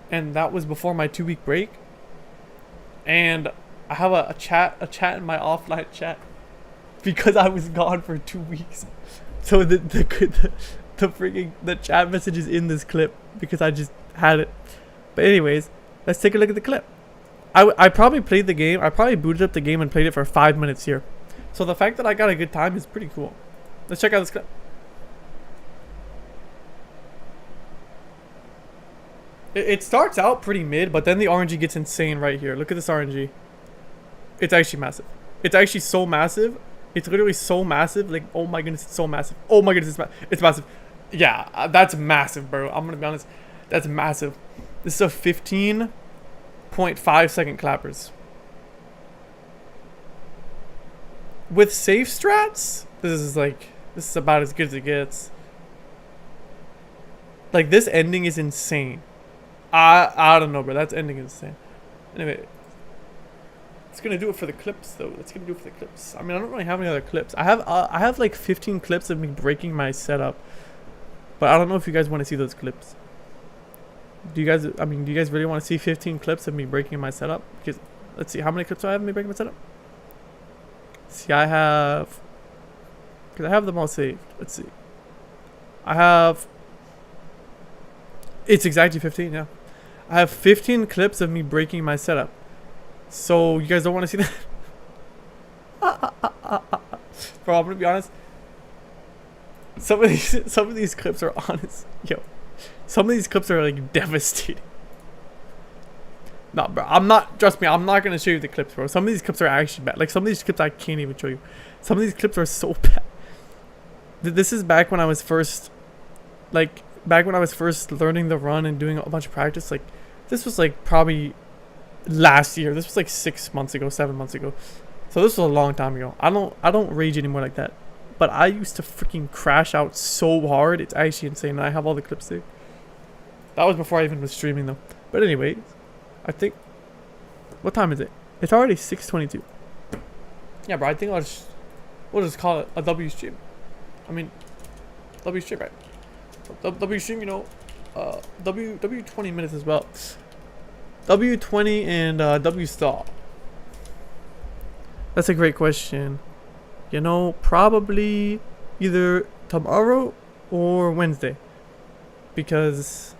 And that was before my 2-week break. And I have a chat in my offline chat because I was gone for 2 weeks. So the freaking chat message is in this clip because I just had it. But anyways, let's take a look at the clip. I probably played the game. I probably booted up the game and played it for 5 minutes here. So the fact that I got a good time is pretty cool. Let's check out this clip. It starts out pretty mid, but then the RNG gets insane right here. Look at this RNG. It's actually massive. It's actually so massive. It's literally so massive. Like, oh my goodness, it's so massive. Oh my goodness, it's massive. Yeah, that's massive, bro. I'm gonna be honest. That's massive. This is a 15.5 second clappers. With safe strats, this is about as good as it gets. Like, this ending is insane. I don't know, bro. That ending is insane. Anyway, it's gonna do it for the clips, though. That's gonna do it for the clips. I mean, I don't really have any other clips. I have like 15 clips of me breaking my setup, but I don't know if you guys want to see those clips. Do you guys? I mean, do you guys really want to see 15 clips of me breaking my setup? Because let's see, how many clips do I have of me breaking my setup? See, I have, because I have them all saved. Let's see. I have. It's exactly 15. Yeah. I have 15 clips of me breaking my setup. So you guys don't want to see that? Bro, I'm gonna be honest. Some of these clips are honest. Yo. Some of these clips are like devastating. No, bro. Trust me, I'm not gonna show you the clips, bro. Some of these clips are actually bad. Like, some of these clips I can't even show you. Some of these clips are so bad. This is back when I was first learning the run and doing a bunch of practice. Like, this was like probably last year. This was like 6 months ago, 7 months ago. So this was a long time ago. I don't rage anymore like that. But I used to freaking crash out so hard. It's actually insane. I have all the clips there. That was before I even was streaming though. But anyways, I think, what time is it? It's already 6:22. Yeah, bro. I think we'll just call it a W stream. I mean, W stream, right? W stream, you know, W 20 minutes as well. W 20 and W stall. That's a great question. You know, probably either tomorrow or Wednesday, because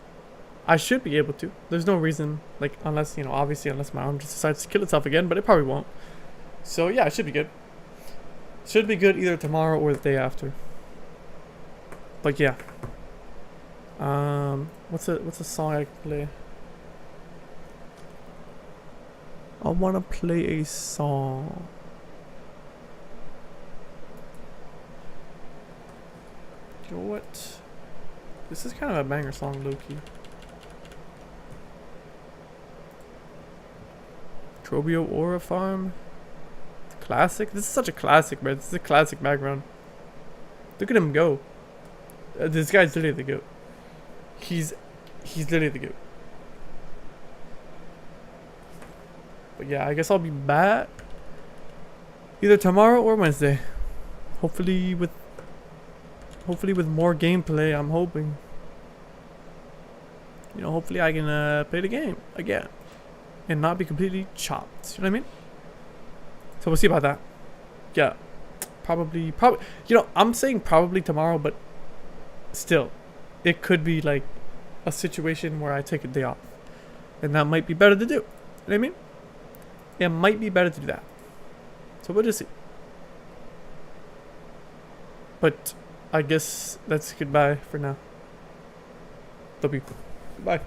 I should be able to. There's no reason, like, unless, you know, obviously unless my arm just decides to kill itself again, but it probably won't. So yeah, it should be good. Should be good either tomorrow or the day after. But yeah. What's a song I can play? I wanna play a song. You know what? This is kind of a banger song, low-key. Trobio Aura Farm. Classic? This is such a classic, man. This is a classic background. Look at him go. This guy's literally the GOAT. He's literally the GOAT. But yeah, I guess I'll be back either tomorrow or Wednesday. Hopefully with more gameplay. I'm hoping. You know, hopefully I can play the game again and not be completely chopped. You know what I mean? So we'll see about that. Yeah, probably. You know, I'm saying probably tomorrow, but still, it could be like a situation where I take a day off, and that might be better to do. You know what I mean? It might be better to do that. So we'll just see. But I guess that's goodbye for now. W. Goodbye.